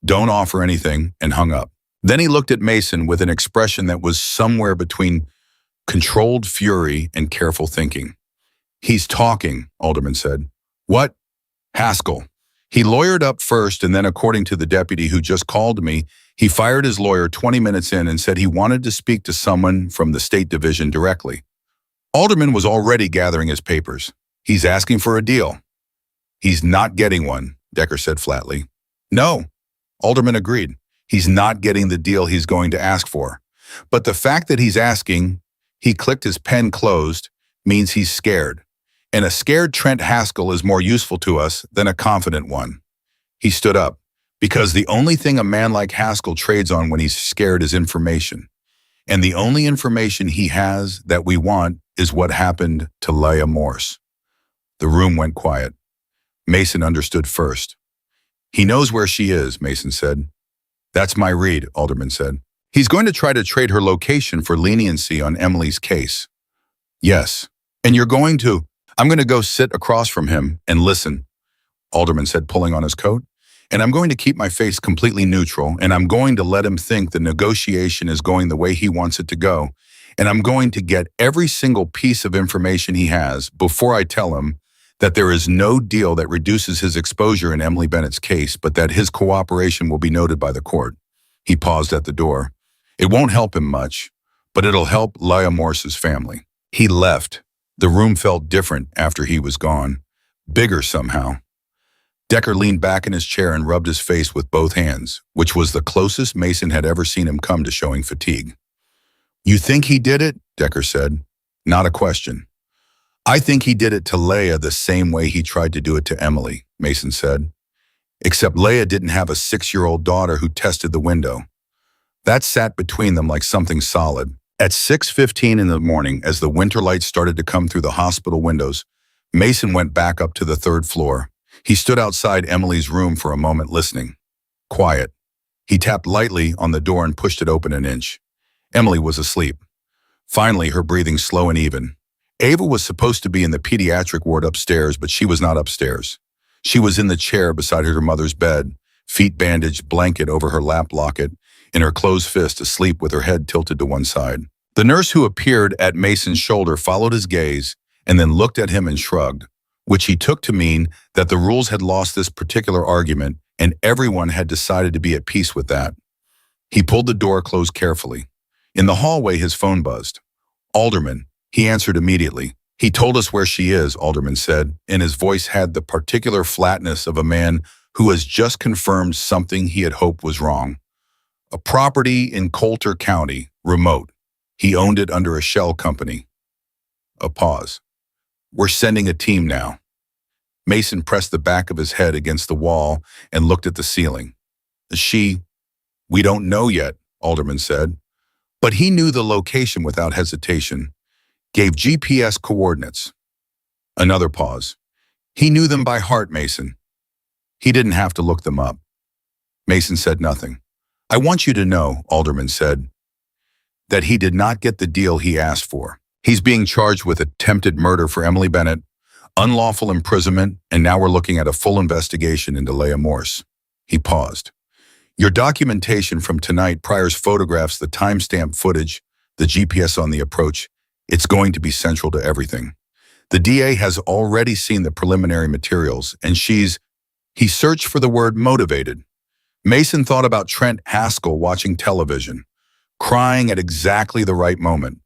"Don't offer anything," and hung up. Then he looked at Mason with an expression that was somewhere between controlled fury and careful thinking. "He's talking," Alderman said. "What?" "Haskell. He lawyered up first, and then, according to the deputy who just called me, he fired his lawyer 20 minutes in and said he wanted to speak to someone from the state division directly." Alderman was already gathering his papers. "He's asking for a deal." "He's not getting one," Decker said flatly. "No," Alderman agreed. "He's not getting the deal he's going to ask for. But the fact that he's asking," he clicked his pen closed, "means he's scared. And a scared Trent Haskell is more useful to us than a confident one." He stood up. "Because the only thing a man like Haskell trades on when he's scared is information. And the only information he has that we want is what happened to Leah Morse. The room went quiet. Mason understood first. He knows where she is, Mason said. That's my read, Alderman said. He's going to try to trade her location for leniency on Emily's case. Yes. And I'm going to go sit across from him and listen, Alderman said, pulling on his coat. And I'm going to keep my face completely neutral, and I'm going to let him think the negotiation is going the way he wants it to go. And I'm going to get every single piece of information he has before I tell him that there is no deal that reduces his exposure in Emily Bennett's case, but that his cooperation will be noted by the court. He paused at the door. It won't help him much, but it'll help Leah Morse's family. He left. The room felt different after he was gone. Bigger somehow. Decker leaned back in his chair and rubbed his face with both hands, which was the closest Mason had ever seen him come to showing fatigue. You think he did it? Decker said. Not a question. I think he did it to Leah the same way he tried to do it to Emily, Mason said. Except Leah didn't have a 6-year-old daughter who tested the window. That sat between them like something solid. At 6:15 in the morning, as the winter lights started to come through the hospital windows, Mason went back up to the 3rd floor. He stood outside Emily's room for a moment listening. Quiet. He tapped lightly on the door and pushed it open an inch. Emily was asleep. Finally, her breathing slow and even. Ava was supposed to be in the pediatric ward upstairs, but she was not upstairs. She was in the chair beside her mother's bed, feet bandaged, blanket over her lap locket, in her closed fist, asleep with her head tilted to one side. The nurse who appeared at Mason's shoulder followed his gaze and then looked at him and shrugged, which he took to mean that the rules had lost this particular argument and everyone had decided to be at peace with that. He pulled the door closed carefully. In the hallway, his phone buzzed. Alderman. He answered immediately. He told us where she is, Alderman said, and his voice had the particular flatness of a man who has just confirmed something he had hoped was wrong. A property in Coulter County, remote. He owned it under a shell company. A pause. We're sending a team now. Mason pressed the back of his head against the wall and looked at the ceiling. We don't know yet, Alderman said. But he knew the location without hesitation. Gave GPS coordinates. Another pause. He knew them by heart, Mason. He didn't have to look them up. Mason said nothing. I want you to know, Alderman said, that he did not get the deal he asked for. He's being charged with attempted murder for Emily Bennett, unlawful imprisonment, and now we're looking at a full investigation into Leah Morse. He paused. Your documentation from tonight priors photographs, the timestamp footage, the GPS on the approach. It's going to be central to everything. The DA has already seen the preliminary materials, and he searched for the word motivated. Mason thought about Trent Haskell watching television, crying at exactly the right moment,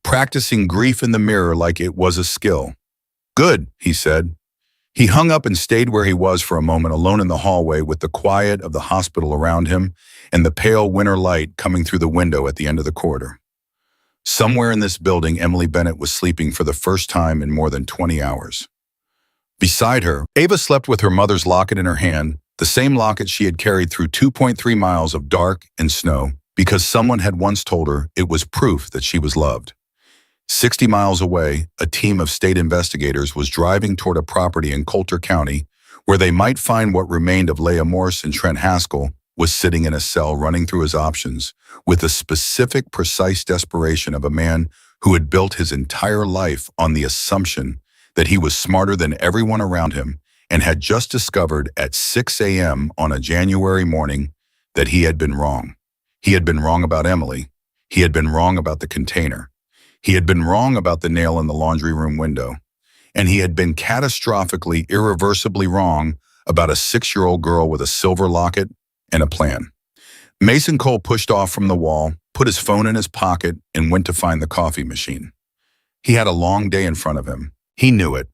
practicing grief in the mirror like it was a skill. Good, he said. He hung up and stayed where he was for a moment, alone in the hallway with the quiet of the hospital around him and the pale winter light coming through the window at the end of the corridor. Somewhere in this building, Emily Bennett was sleeping for the first time in more than 20 hours. Beside her, Ava slept with her mother's locket in her hand, the same locket she had carried through 2.3 miles of dark and snow, because someone had once told her it was proof that she was loved. 60 miles away, a team of state investigators was driving toward a property in Coulter County where they might find what remained of Leah Morse, and Trent Haskell was sitting in a cell running through his options with the specific, precise desperation of a man who had built his entire life on the assumption that he was smarter than everyone around him and had just discovered at 6 a.m. on a January morning that he had been wrong. He had been wrong about Emily. He had been wrong about the container. He had been wrong about the nail in the laundry room window. And he had been catastrophically, irreversibly wrong about a 6-year-old girl with a silver locket and a plan. Mason Cole pushed off from the wall, put his phone in his pocket, and went to find the coffee machine. He had a long day in front of him. He knew it.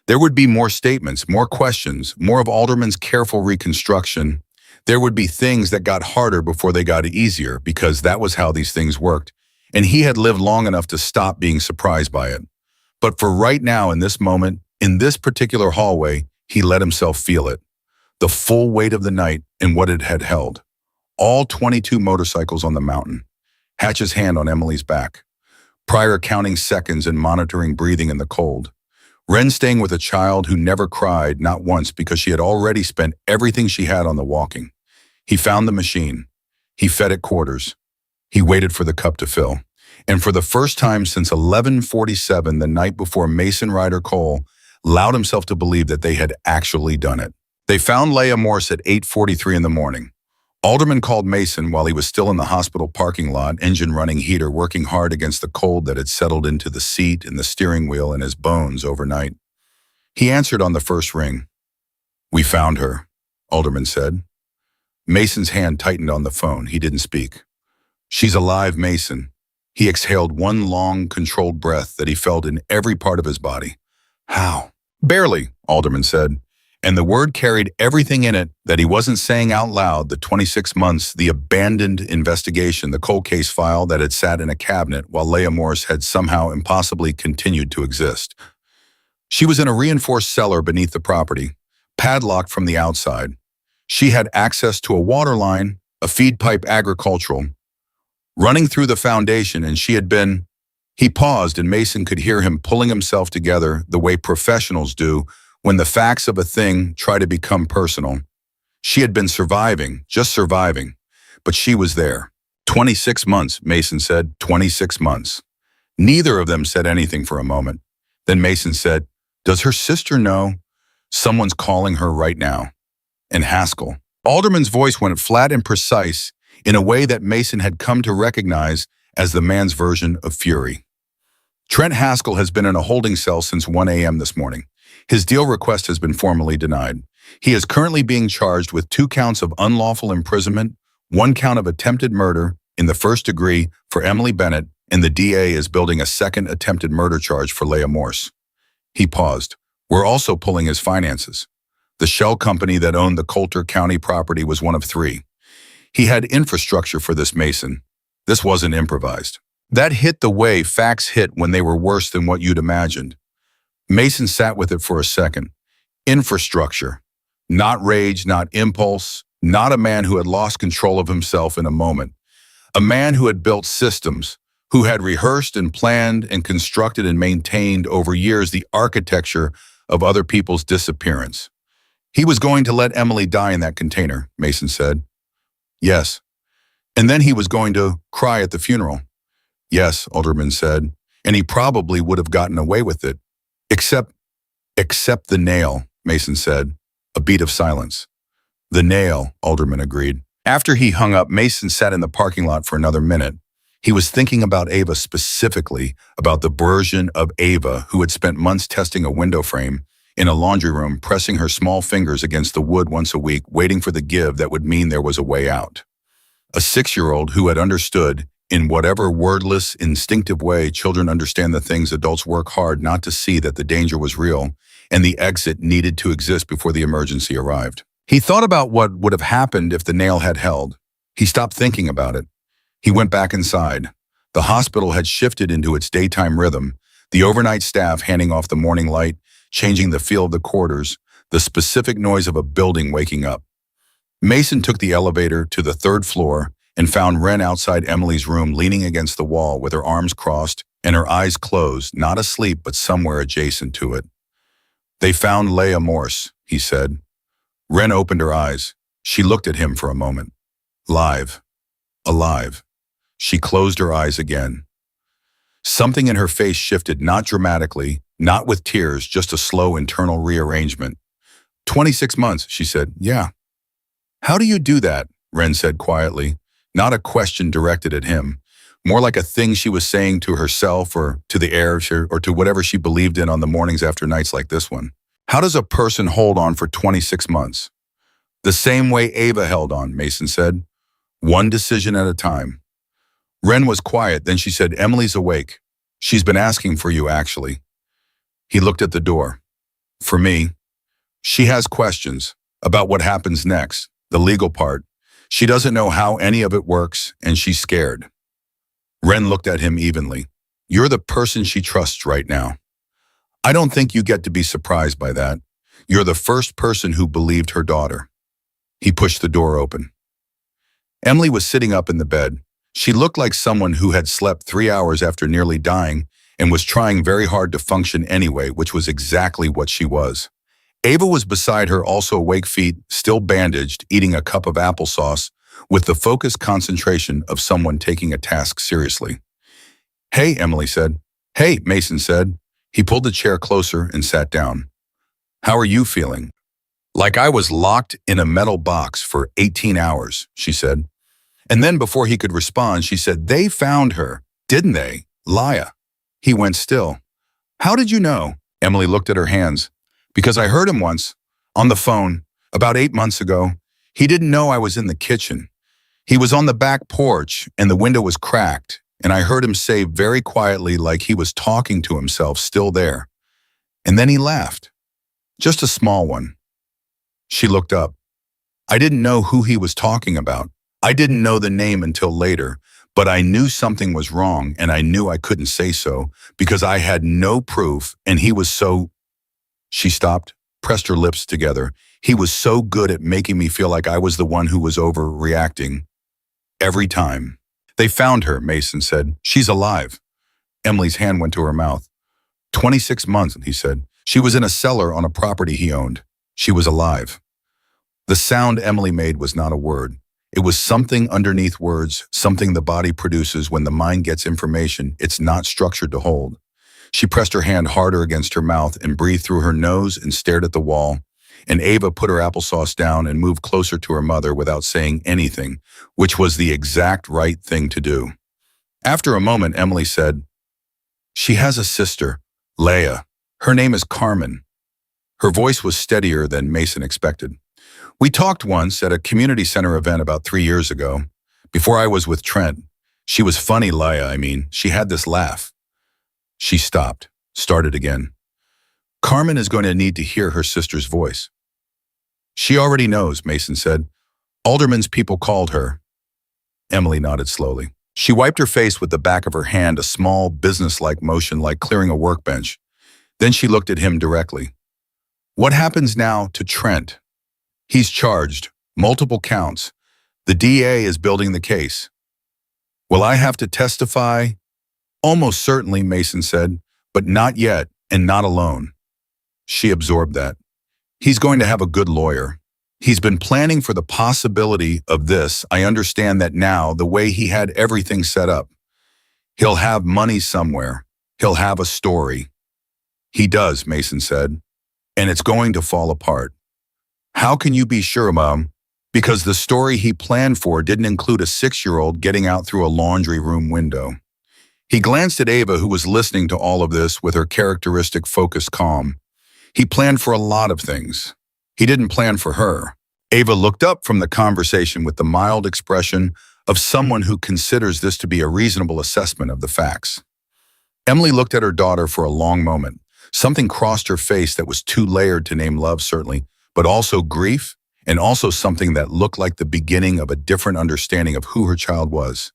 There would be more statements, more questions, more of Alderman's careful reconstruction. There would be things that got harder before they got easier, because that was how these things worked, and he had lived long enough to stop being surprised by it. But for right now, in this moment, in this particular hallway, he let himself feel it. The full weight of the night and what it had held. All 22 motorcycles on the mountain. Hatch's hand on Emily's back. Pryor counting seconds and monitoring breathing in the cold. Wren staying with a child who never cried, not once, because she had already spent everything she had on the walking. He found the machine. He fed it quarters. He waited for the cup to fill. And for the first time since 11:47, the night before, Mason Ryder Cole allowed himself to believe that they had actually done it. They found Leah Morse at 8:43 in the morning. Alderman called Mason while he was still in the hospital parking lot, engine running, heater working hard against the cold that had settled into the seat and the steering wheel and his bones overnight. He answered on the first ring. "We found her," Alderman said. Mason's hand tightened on the phone. He didn't speak. "She's alive, Mason." He exhaled one long, controlled breath that he felt in every part of his body. "How?" "Barely," Alderman said. And the word carried everything in it that he wasn't saying out loud: the 26 months, the abandoned investigation, the cold case file that had sat in a cabinet while Leah Morse had somehow impossibly continued to exist. She was in a reinforced cellar beneath the property, padlocked from the outside. She had access to a water line, a feed pipe agricultural, running through the foundation, and she had been... He paused, and Mason could hear him pulling himself together the way professionals do when the facts of a thing try to become personal. She had been surviving, just surviving, but she was there. 26 months, Mason said, 26 months. Neither of them said anything for a moment. Then Mason said, "Does her sister know? Someone's calling her right now." And Haskell. Alderman's voice went flat and precise in a way that Mason had come to recognize as the man's version of fury. "Trent Haskell has been in a holding cell since 1 a.m. this morning. His deal request has been formally denied. He is currently being charged with 2 counts of unlawful imprisonment, 1 count of attempted murder in the first degree for Emily Bennett, and the DA is building a second attempted murder charge for Leah Morse." He paused. "We're also pulling his finances. The shell company that owned the Coulter County property was one of 3. He had infrastructure for this, Mason. This wasn't improvised." That hit the way facts hit when they were worse than what you'd imagined. Mason sat with it for a second. Infrastructure. Not rage, not impulse, not a man who had lost control of himself in a moment. A man who had built systems, who had rehearsed and planned and constructed and maintained over years the architecture of other people's disappearance. "He was going to let Emily die in that container," Mason said. "Yes." "And then he was going to cry at the funeral." "Yes," Alderman said. "And he probably would have gotten away with it. Except the nail," Mason said. A beat of silence. "The nail," Alderman agreed. After he hung up, Mason sat in the parking lot for another minute. He was thinking about Ava, specifically about the version of Ava who had spent months testing a window frame in a laundry room, pressing her small fingers against the wood once a week, waiting for the give that would mean there was a way out. A 6-year-old who had understood, in whatever wordless, instinctive way children understand the things adults work hard not to see, that the danger was real and the exit needed to exist before the emergency arrived. He thought about what would have happened if the nail had held. He stopped thinking about it. He went back inside. The hospital had shifted into its daytime rhythm, the overnight staff handing off the morning light, changing the feel of the quarters, the specific noise of a building waking up. Mason took the elevator to the 3rd floor and found Wren outside Emily's room, leaning against the wall with her arms crossed and her eyes closed, not asleep but somewhere adjacent to it. "They found Leah Morse," he said. Wren opened her eyes. She looked at him for a moment. Live. Alive. She closed her eyes again. Something in her face shifted, not dramatically, not with tears, just a slow internal rearrangement. 26 months, she said. "Yeah." "How do you do that?" Wren said quietly. Not a question directed at him, more like a thing she was saying to herself or to the air or to whatever she believed in on the mornings after nights like this one. "How does a person hold on for 26 months? "The same way Ava held on," Mason said. "One decision at a time." Wren was quiet, then she said, "Emily's awake. She's been asking for you, actually." He looked at the door. "For me. She has questions about what happens next, the legal part. She doesn't know how any of it works, and she's scared." Wren looked at him evenly. "You're the person she trusts right now. I don't think you get to be surprised by that. You're the first person who believed her daughter." He pushed the door open. Emily was sitting up in the bed. She looked like someone who had slept 3 hours after nearly dying and was trying very hard to function anyway, which was exactly what she was. Ava was beside her, also awake, feet still bandaged, eating a cup of applesauce with the focused concentration of someone taking a task seriously. "Hey," Emily said. "Hey," Mason said. He pulled the chair closer and sat down. "How are you feeling?" "Like I was locked in a metal box for 18 hours, she said. And then before he could respond, she said, "They found her, didn't they, Laya?" He went still. "How did you know?" Emily looked at her hands. "Because I heard him once, on the phone, about 8 months ago. He didn't know I was in the kitchen. He was on the back porch, and the window was cracked, and I heard him say very quietly, like he was talking to himself, still there. And then he laughed. Just a small one." She looked up. "I didn't know who he was talking about. I didn't know the name until later, but I knew something was wrong, and I knew I couldn't say so because I had no proof, and he was so—" She stopped, pressed her lips together. "He was so good at making me feel like I was the one who was overreacting. Every time." "They found her," Mason said. "She's alive." Emily's hand went to her mouth. 26 months, he said. "She was in a cellar on a property he owned. She was alive." The sound Emily made was not a word. It was something underneath words, something the body produces when the mind gets information it's not structured to hold. She pressed her hand harder against her mouth and breathed through her nose and stared at the wall. And Ava put her applesauce down and moved closer to her mother without saying anything, which was the exact right thing to do. After a moment, Emily said, "She has a sister, Leia. Her name is Carmen." Her voice was steadier than Mason expected. "We talked once at a community center event about 3 years ago, before I was with Trent. She was funny, Leia, I mean, she had this laugh." She stopped, started again. "Carmen is going to need to hear her sister's voice." "She already knows," Mason said. "Alderman's people called her." Emily nodded slowly. She wiped her face with the back of her hand, a small, businesslike motion like clearing a workbench. Then she looked at him directly. "What happens now to Trent? He's charged, multiple counts. The DA is building the case. Will I have to testify?" "Almost certainly," Mason said, "but not yet, and not alone." She absorbed that. "He's going to have a good lawyer. He's been planning for the possibility of this. I understand that now, the way he had everything set up. He'll have money somewhere. He'll have a story." "He does," Mason said, "and it's going to fall apart." "How can you be sure, Mom?" "Because the story he planned for didn't include a 6-year-old getting out through a laundry room window." He glanced at Ava, who was listening to all of this with her characteristic focused calm. "He planned for a lot of things. He didn't plan for her." Ava looked up from the conversation with the mild expression of someone who considers this to be a reasonable assessment of the facts. Emily looked at her daughter for a long moment. Something crossed her face that was too layered to name love, certainly, but also grief, and also something that looked like the beginning of a different understanding of who her child was.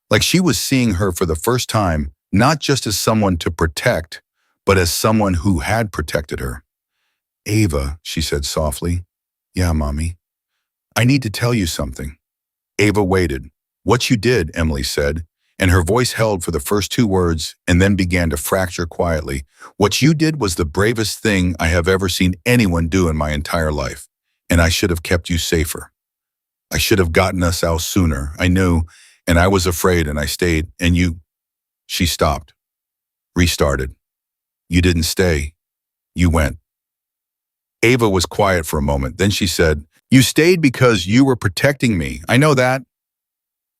Like she was seeing her for the first time, not just as someone to protect, but as someone who had protected her. "Ava," she said softly. "Yeah, Mommy." "I need to tell you something." Ava waited. "What you did," Emily said, and her voice held for the first 2 words and then began to fracture quietly. "What you did was the bravest thing I have ever seen anyone do in my entire life, and I should have kept you safer. I should have gotten us out sooner. I knew, and I was afraid, and I stayed, and you—" She stopped, restarted. "You didn't stay. You went." Ava was quiet for a moment. Then she said, "You stayed because you were protecting me. I know that."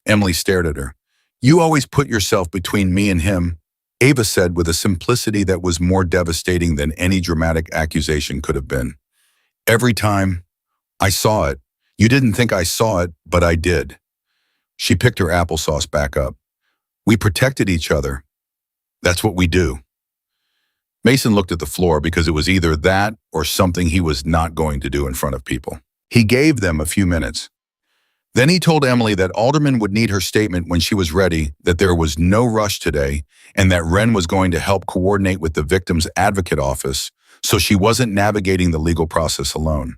Emily stared at her. "You always put yourself between me and him," Ava said with a simplicity that was more devastating than any dramatic accusation could have been. "Every time. I saw it. You didn't think I saw it, but I did." She picked her applesauce back up. "We protected each other. That's what we do." Mason looked at the floor because it was either that or something he was not going to do in front of people. He gave them a few minutes. Then he told Emily that Alderman would need her statement when she was ready, that there was no rush today, and that Wren was going to help coordinate with the victim's advocate office, so she wasn't navigating the legal process alone.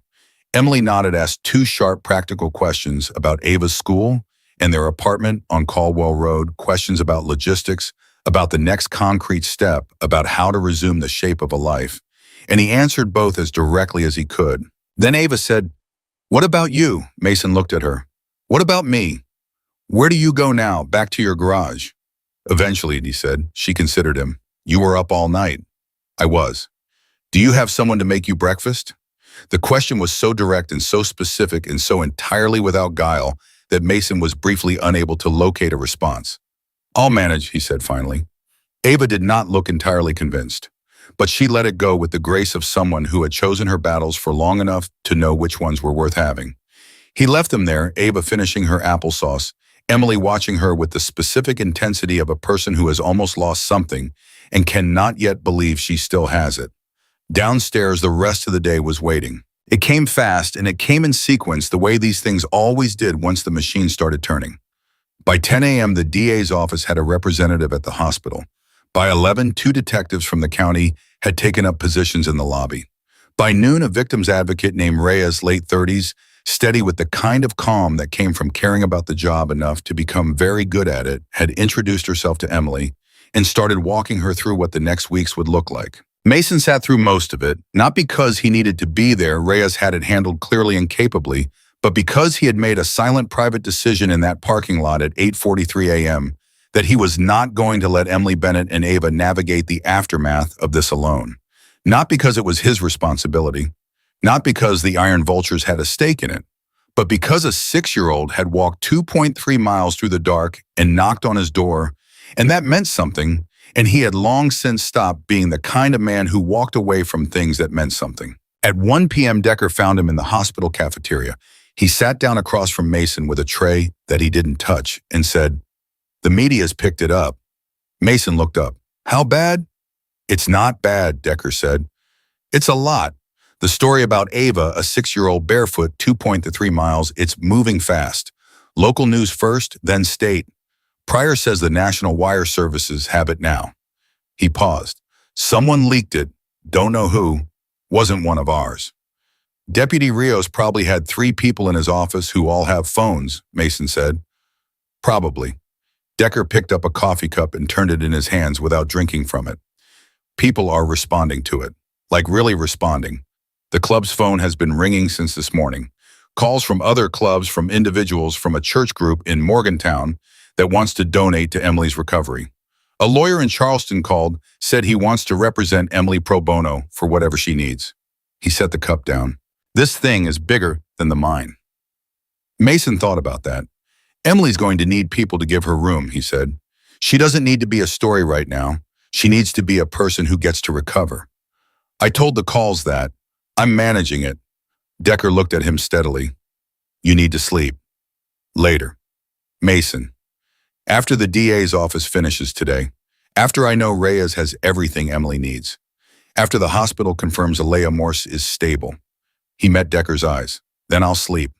Emily nodded, asked 2 sharp practical questions about Ava's school and their apartment on Caldwell Road, questions about logistics, about the next concrete step, about how to resume the shape of a life. And he answered both as directly as he could. Then Ava said, "What about you?" Mason looked at her. "What about me? Where do you go now? Back to your garage?" "Eventually," he said. She considered him. "You were up all night." "I was." "Do you have someone to make you breakfast?" The question was so direct and so specific and so entirely without guile that Mason was briefly unable to locate a response. "I'll manage," he said finally. Ava did not look entirely convinced, but she let it go with the grace of someone who had chosen her battles for long enough to know which ones were worth having. He left them there, Ava finishing her applesauce, Emily watching her with the specific intensity of a person who has almost lost something and cannot yet believe she still has it. Downstairs, the rest of the day was waiting. It came fast, and it came in sequence the way these things always did once the machine started turning. By 10 a.m., the DA's office had a representative at the hospital. By 11, 2 detectives from the county had taken up positions in the lobby. By noon, a victim's advocate named Reyes, late 30s, steady with the kind of calm that came from caring about the job enough to become very good at it, had introduced herself to Emily and started walking her through what the next weeks would look like. Mason sat through most of it, not because he needed to be there, Reyes had it handled clearly and capably, but because he had made a silent private decision in that parking lot at 8:43 a.m. that he was not going to let Emily Bennett and Ava navigate the aftermath of this alone. Not because it was his responsibility, not because the Iron Vultures had a stake in it, but because a 6-year-old had walked 2.3 miles through the dark and knocked on his door, and that meant something, and he had long since stopped being the kind of man who walked away from things that meant something. At 1 p.m., Decker found him in the hospital cafeteria. He sat down across from Mason with a tray that he didn't touch and said, "The media's picked it up." Mason looked up. "How bad?" "It's not bad," Decker said. "It's a lot. The story about Ava, a 6-year-old barefoot, 2.3 miles, it's moving fast. Local news first, then state. Pryor says the National Wire Services have it now." He paused. "Someone leaked it. Don't know who. Wasn't one of ours." "Deputy Rios probably had 3 people in his office who all have phones," Mason said. "Probably." Decker picked up a coffee cup and turned it in his hands without drinking from it. "People are responding to it. Like really responding. The club's phone has been ringing since this morning. Calls from other clubs, from individuals, from a church group in Morgantown that wants to donate to Emily's recovery. A lawyer in Charleston called, said he wants to represent Emily pro bono for whatever she needs." He set the cup down. "This thing is bigger than the mine." Mason thought about that. "Emily's going to need people to give her room," he said. "She doesn't need to be a story right now. She needs to be a person who gets to recover. I told the calls that. I'm managing it." Decker looked at him steadily. "You need to sleep. Later." "Mason, after the DA's office finishes today, after I know Reyes has everything Emily needs, after the hospital confirms Alea Morse is stable." He met Decker's eyes. "Then I'll sleep."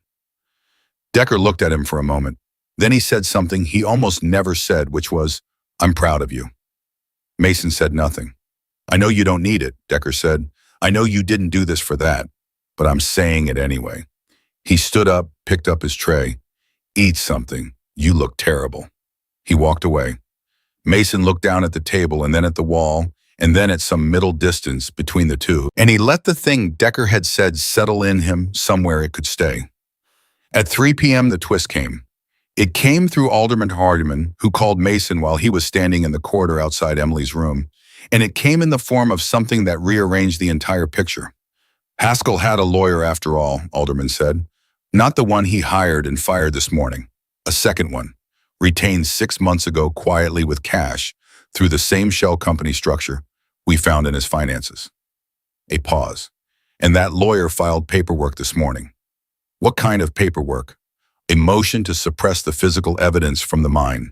Decker looked at him for a moment. Then he said something he almost never said, which was, "I'm proud of you." Mason said nothing. "I know you don't need it," Decker said. "I know you didn't do this for that, but I'm saying it anyway." He stood up, picked up his tray. "Eat something. You look terrible." He walked away. Mason looked down at the table and then at the wall, and then at some middle distance between the two, and he let the thing Decker had said settle in him somewhere it could stay. At 3 p.m., the twist came. It came through Alderman Hardeman, who called Mason while he was standing in the corridor outside Emily's room, and it came in the form of something that rearranged the entire picture. "Haskell had a lawyer after all," Alderman said. "Not the one he hired and fired this morning. A second one, retained 6 months ago quietly with cash through the same shell company structure we found in his finances." A pause. "And that lawyer filed paperwork this morning." "What kind of paperwork?" "A motion to suppress the physical evidence from the mine."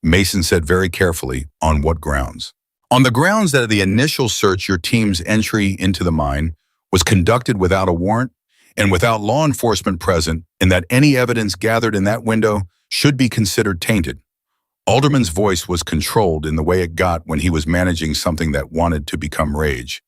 Mason said very carefully, "On what grounds?" "On the grounds that the initial search, your team's entry into the mine, was conducted without a warrant and without law enforcement present, and that any evidence gathered in that window should be considered tainted." Alderman's voice was controlled in the way it got when he was managing something that wanted to become rage.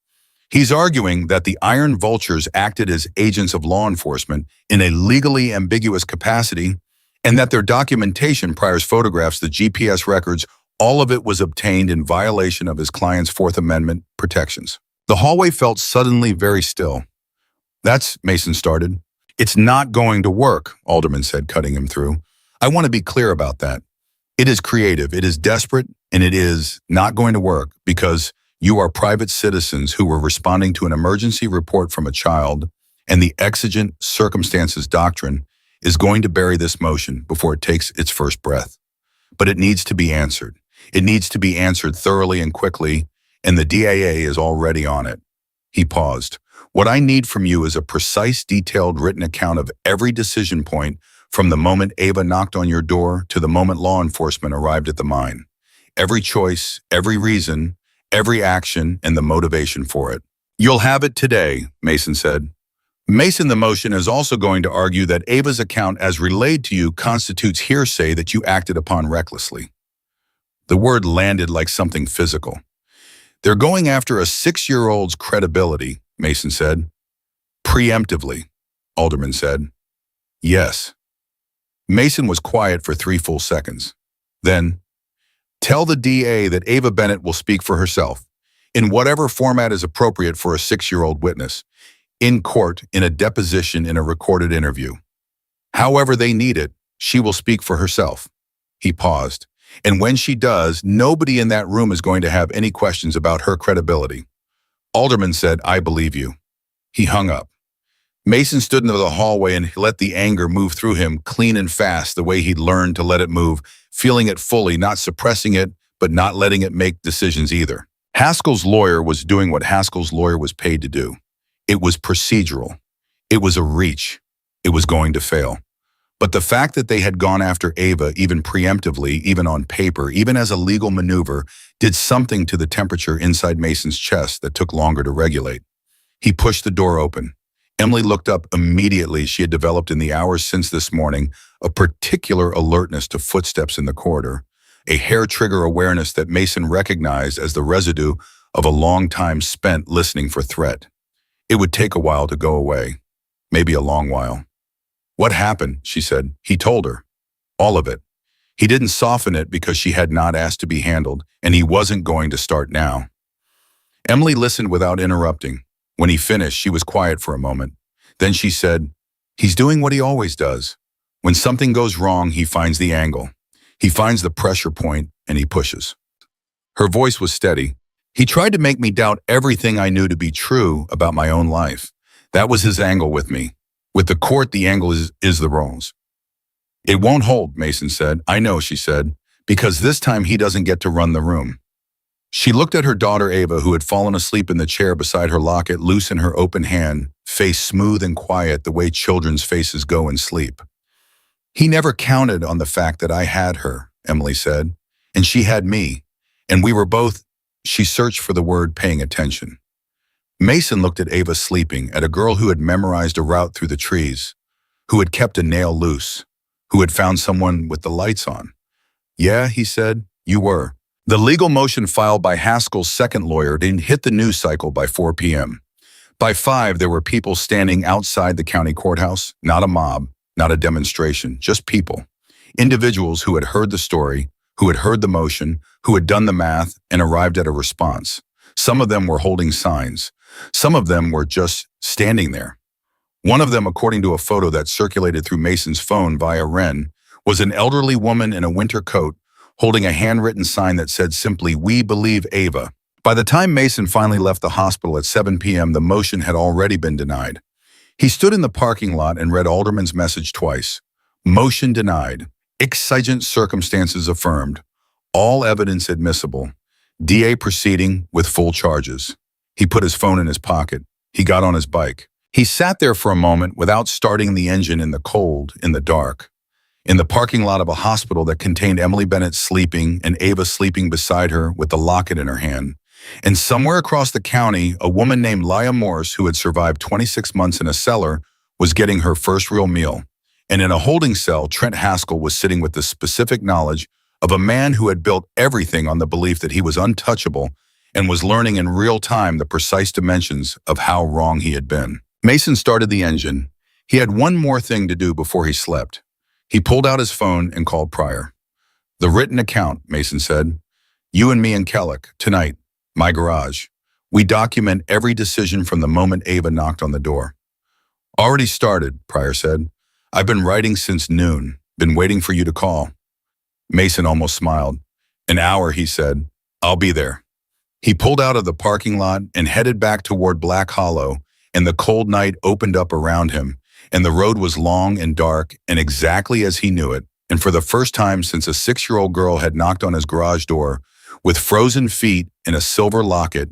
"He's arguing that the Iron Vultures acted as agents of law enforcement in a legally ambiguous capacity and that their documentation, prior photographs, the GPS records, all of it was obtained in violation of his client's Fourth Amendment protections. The hallway felt suddenly very still. That's, Mason started. It's not going to work, Alderman said, cutting him through. I want to be clear about that. It is creative, it is desperate, and it is not going to work because you are private citizens who were responding to an emergency report from a child, and the exigent circumstances doctrine is going to bury this motion before it takes its first breath. But it needs to be answered. It needs to be answered thoroughly and quickly, and the DAA is already on it. He paused. What I need from you is a precise, detailed written account of every decision point from the moment Ava knocked on your door to the moment law enforcement arrived at the mine. Every choice, every reason, every action, and the motivation for it. You'll have it today, Mason said. Mason, the motion, is also going to argue that Ava's account as relayed to you constitutes hearsay that you acted upon recklessly. The word landed like something physical. They're going after a 6-year-old's credibility, Mason said. Preemptively, Alderman said. Yes. Mason was quiet for 3 full seconds. Then, tell the DA that Ava Bennett will speak for herself, in whatever format is appropriate for a 6-year-old witness, in court, in a deposition, in a recorded interview. However they need it, she will speak for herself. He paused. And when she does, nobody in that room is going to have any questions about her credibility. Alderman said, I believe you. He hung up. Mason stood into the hallway and let the anger move through him, clean and fast, the way he'd learned to let it move, feeling it fully, not suppressing it, but not letting it make decisions either. Haskell's lawyer was doing what Haskell's lawyer was paid to do. It was procedural. It was a reach. It was going to fail. But the fact that they had gone after Ava, even preemptively, even on paper, even as a legal maneuver, did something to the temperature inside Mason's chest that took longer to regulate. He pushed the door open. Emily looked up immediately. She had developed in the hours since this morning a particular alertness to footsteps in the corridor, a hair-trigger awareness that Mason recognized as the residue of a long time spent listening for threat. It would take a while to go away, maybe a long while. What happened, she said. He told her. All of it. He didn't soften it because she had not asked to be handled, and he wasn't going to start now. Emily listened without interrupting. When he finished, she was quiet for a moment. Then she said, he's doing what he always does. When something goes wrong, he finds the angle. He finds the pressure point, and he pushes. Her voice was steady. He tried to make me doubt everything I knew to be true about my own life. That was his angle with me. With the court, the angle is the wrongs. It won't hold, Mason said. I know, she said, because this time he doesn't get to run the room. She looked at her daughter Ava, who had fallen asleep in the chair beside her locket, loose in her open hand, face smooth and quiet the way children's faces go in sleep. He never counted on the fact that I had her, Emily said, and she had me, and we were both, she searched for the word, paying attention. Mason looked at Ava sleeping, at a girl who had memorized a route through the trees, who had kept a nail loose, who had found someone with the lights on. Yeah, he said, you were. The legal motion filed by Haskell's second lawyer didn't hit the news cycle by 4 p.m. By 5, there were people standing outside the county courthouse, not a mob, not a demonstration, just people. Individuals who had heard the story, who had heard the motion, who had done the math and arrived at a response. Some of them were holding signs. Some of them were just standing there. One of them, according to a photo that circulated through Mason's phone via Wren, was an elderly woman in a winter coat holding a handwritten sign that said simply, "We believe Ava." By the time Mason finally left the hospital at 7 p.m., the motion had already been denied. He stood in the parking lot and read Alderman's message twice. Motion denied. Exigent circumstances affirmed. All evidence admissible. DA proceeding with full charges. He put his phone in his pocket. He got on his bike. He sat there for a moment without starting the engine in the cold, in the dark. In the parking lot of a hospital that contained Emily Bennett sleeping and Ava sleeping beside her with the locket in her hand. And somewhere across the county, a woman named Leah Morse, who had survived 26 months in a cellar, was getting her first real meal. And in a holding cell, Trent Haskell was sitting with the specific knowledge of a man who had built everything on the belief that he was untouchable and was learning in real time the precise dimensions of how wrong he had been. Mason started the engine. He had one more thing to do before he slept. He pulled out his phone and called Pryor. The written account, Mason said. You and me and Kellick, tonight, my garage. We document every decision from the moment Ava knocked on the door. Already started, Pryor said. I've been writing since noon, been waiting for you to call. Mason almost smiled. An hour, he said. I'll be there. He pulled out of the parking lot and headed back toward Black Hollow, and the cold night opened up around him, and the road was long and dark and exactly as he knew it, and for the first time since a 6-year-old girl had knocked on his garage door, with frozen feet and a silver locket,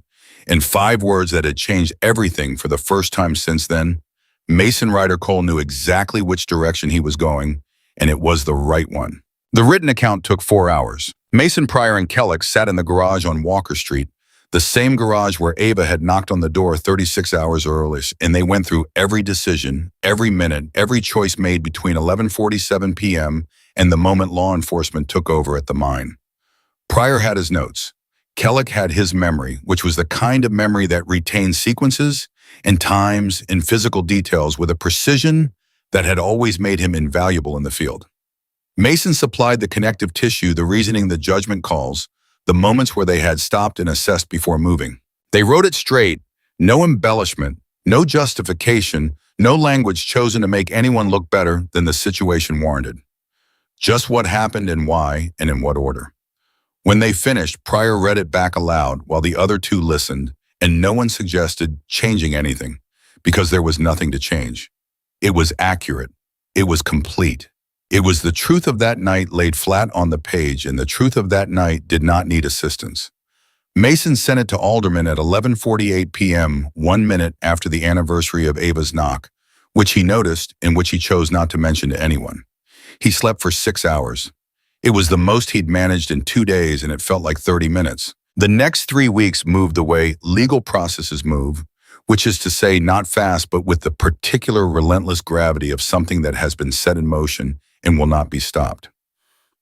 and 5 words that had changed everything for the first time since then, Mason Ryder Cole knew exactly which direction he was going, and it was the right one. The written account took 4 hours. Mason, Pryor, and Kellick sat in the garage on Walker Street, the same garage where Ava had knocked on the door 36 hours earlier, and they went through every decision, every minute, every choice made between 11:47 p.m. and the moment law enforcement took over at the mine. Pryor had his notes. Kellick had his memory, which was the kind of memory that retained sequences and times and physical details with a precision that had always made him invaluable in the field. Mason supplied the connective tissue, the reasoning, the judgment calls, the moments where they had stopped and assessed before moving. They wrote it straight, no embellishment, no justification, no language chosen to make anyone look better than the situation warranted. Just what happened and why and in what order. When they finished, Pryor read it back aloud while the other two listened, and no one suggested changing anything, because there was nothing to change. It was accurate. It was complete. It was the truth of that night laid flat on the page, and the truth of that night did not need assistance. Mason sent it to Alderman at 11:48 p.m., 1 minute after the anniversary of Ava's knock, which he noticed and which he chose not to mention to anyone. He slept for 6 hours. It was the most he'd managed in 2 days, and it felt like 30 minutes. The next 3 weeks moved the way legal processes move, which is to say not fast, but with the particular relentless gravity of something that has been set in motion and will not be stopped.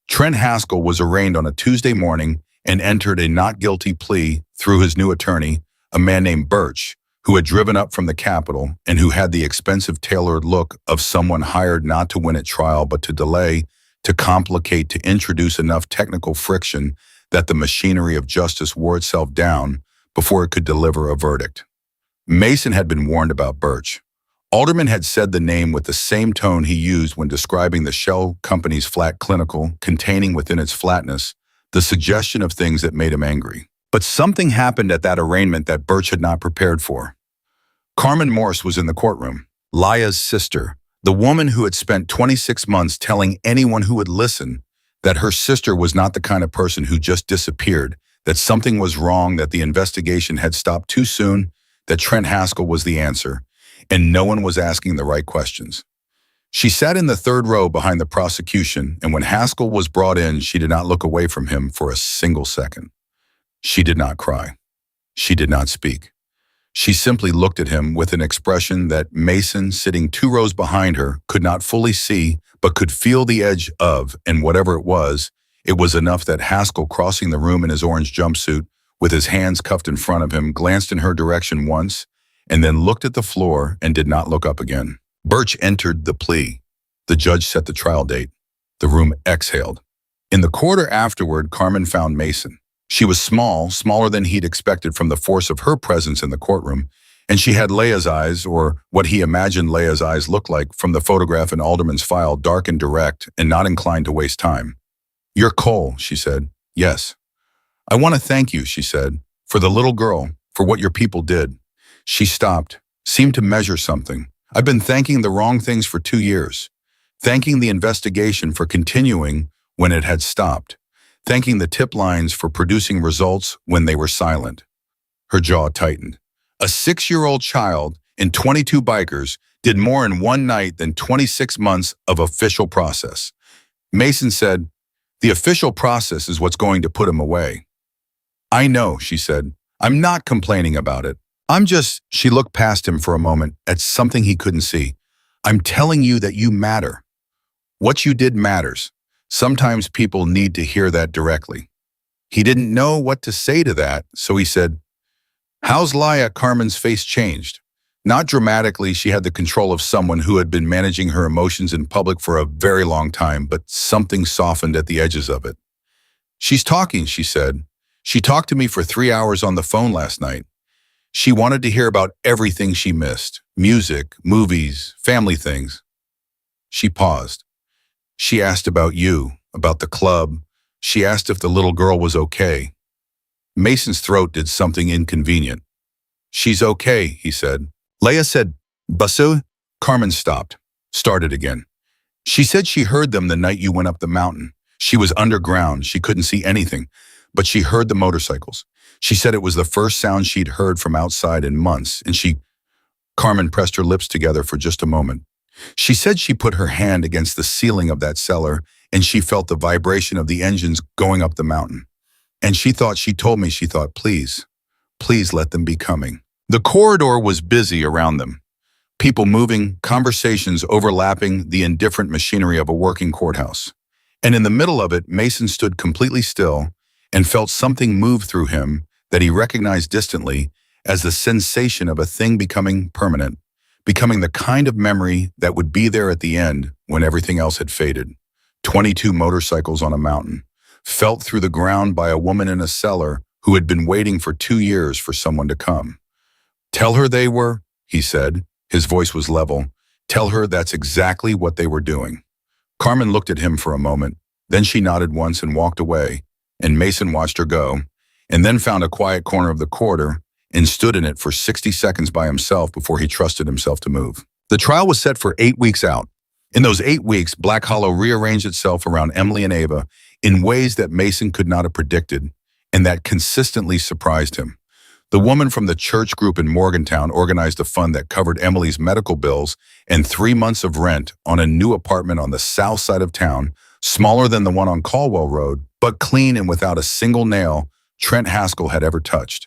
Trent Haskell was arraigned on a Tuesday morning and entered a not guilty plea through his new attorney, a man named Birch, who had driven up from the Capitol and who had the expensive tailored look of someone hired not to win at trial but to delay, to complicate, to introduce enough technical friction that the machinery of justice wore itself down before it could deliver a verdict. Mason had been warned about Birch. Alderman had said the name with the same tone he used when describing the shell company's flat clinical, containing within its flatness the suggestion of things that made him angry. But something happened at that arraignment that Birch had not prepared for. Carmen Morse was in the courtroom, Laya's sister, the woman who had spent 26 months telling anyone who would listen that her sister was not the kind of person who just disappeared, that something was wrong, that the investigation had stopped too soon, that Trent Haskell was the answer, and no one was asking the right questions. She sat in the third row behind the prosecution, and when Haskell was brought in, she did not look away from him for a single second. She did not cry. She did not speak. She simply looked at him with an expression that Mason, sitting 2 rows behind her, could not fully see, but could feel the edge of, and whatever it was enough that Haskell, crossing the room in his orange jumpsuit, with his hands cuffed in front of him, glanced in her direction once, and then looked at the floor and did not look up again. Birch entered the plea. The judge set the trial date. The room exhaled. In the corridor afterward, Carmen found Mason. She was small, smaller than he'd expected from the force of her presence in the courtroom, and she had Leia's eyes, or what he imagined Leia's eyes looked like from the photograph in Alderman's file, dark and direct and not inclined to waste time. "You're Cole," she said. "Yes." "I want to thank you," she said, "for the little girl, for what your people did." She stopped, seemed to measure something. "I've been thanking the wrong things for 2 years. Thanking the investigation for continuing when it had stopped. Thanking the tip lines for producing results when they were silent." Her jaw tightened. A 6-year-old child and 22 bikers did more in one night than 26 months of official process. Mason said, "The official process is what's going to put him away." "I know," she said. "I'm not complaining about it. She looked past him for a moment at something he couldn't see. "I'm telling you that you matter. What you did matters. Sometimes people need to hear that directly." He didn't know what to say to that, so he said, "How's Laya?" Carmen's face changed. Not dramatically, she had the control of someone who had been managing her emotions in public for a very long time, but something softened at the edges of it. "She's talking," she said. "She talked to me for 3 hours on the phone last night. She wanted to hear about everything she missed. Music, movies, family things." She paused. "She asked about you, about the club. She asked if the little girl was okay." Mason's throat did something inconvenient. "She's okay," he said. Leia said, "Basu?" Carmen stopped, started again. "She said she heard them the night you went up the mountain. She was underground, she couldn't see anything, but she heard the motorcycles. She said it was the first sound she'd heard from outside in months, and she—" Carmen pressed her lips together for just a moment. "She said she put her hand against the ceiling of that cellar, and she felt the vibration of the engines going up the mountain. And she told me, please, please let them be coming." The corridor was busy around them. People moving, conversations overlapping the indifferent machinery of a working courthouse. And in the middle of it, Mason stood completely still and felt something move through him that he recognized distantly as the sensation of a thing becoming permanent, becoming the kind of memory that would be there at the end when everything else had faded. 22 motorcycles on a mountain, felt through the ground by a woman in a cellar who had been waiting for 2 years for someone to come. "Tell her they were," he said. His voice was level. "Tell her that's exactly what they were doing." Carmen looked at him for a moment, then she nodded once and walked away, and Mason watched her go, and then found a quiet corner of the corridor and stood in it for 60 seconds by himself before he trusted himself to move. The trial was set for 8 weeks out. In those 8 weeks, Black Hollow rearranged itself around Emily and Ava in ways that Mason could not have predicted, and that consistently surprised him. The woman from the church group in Morgantown organized a fund that covered Emily's medical bills and 3 months of rent on a new apartment on the south side of town, smaller than the one on Caldwell Road, but clean and without a single nail Trent Haskell had ever touched.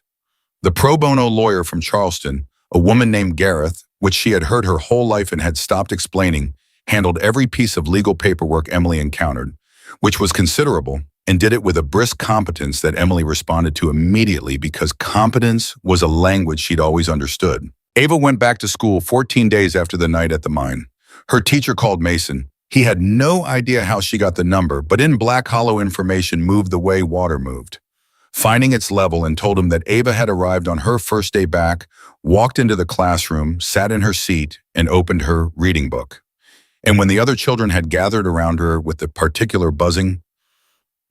The pro bono lawyer from Charleston, a woman named Gareth, which she had heard her whole life and had stopped explaining, handled every piece of legal paperwork Emily encountered, which was considerable, and did it with a brisk competence that Emily responded to immediately because competence was a language she'd always understood. Ava went back to school 14 days after the night at the mine. Her teacher called Mason. He had no idea how she got the number, but in Black Hollow information moved the way water moved. Finding its level, and told him that Ava had arrived on her first day back, walked into the classroom, sat in her seat, and opened her reading book. And when the other children had gathered around her with the particular buzzing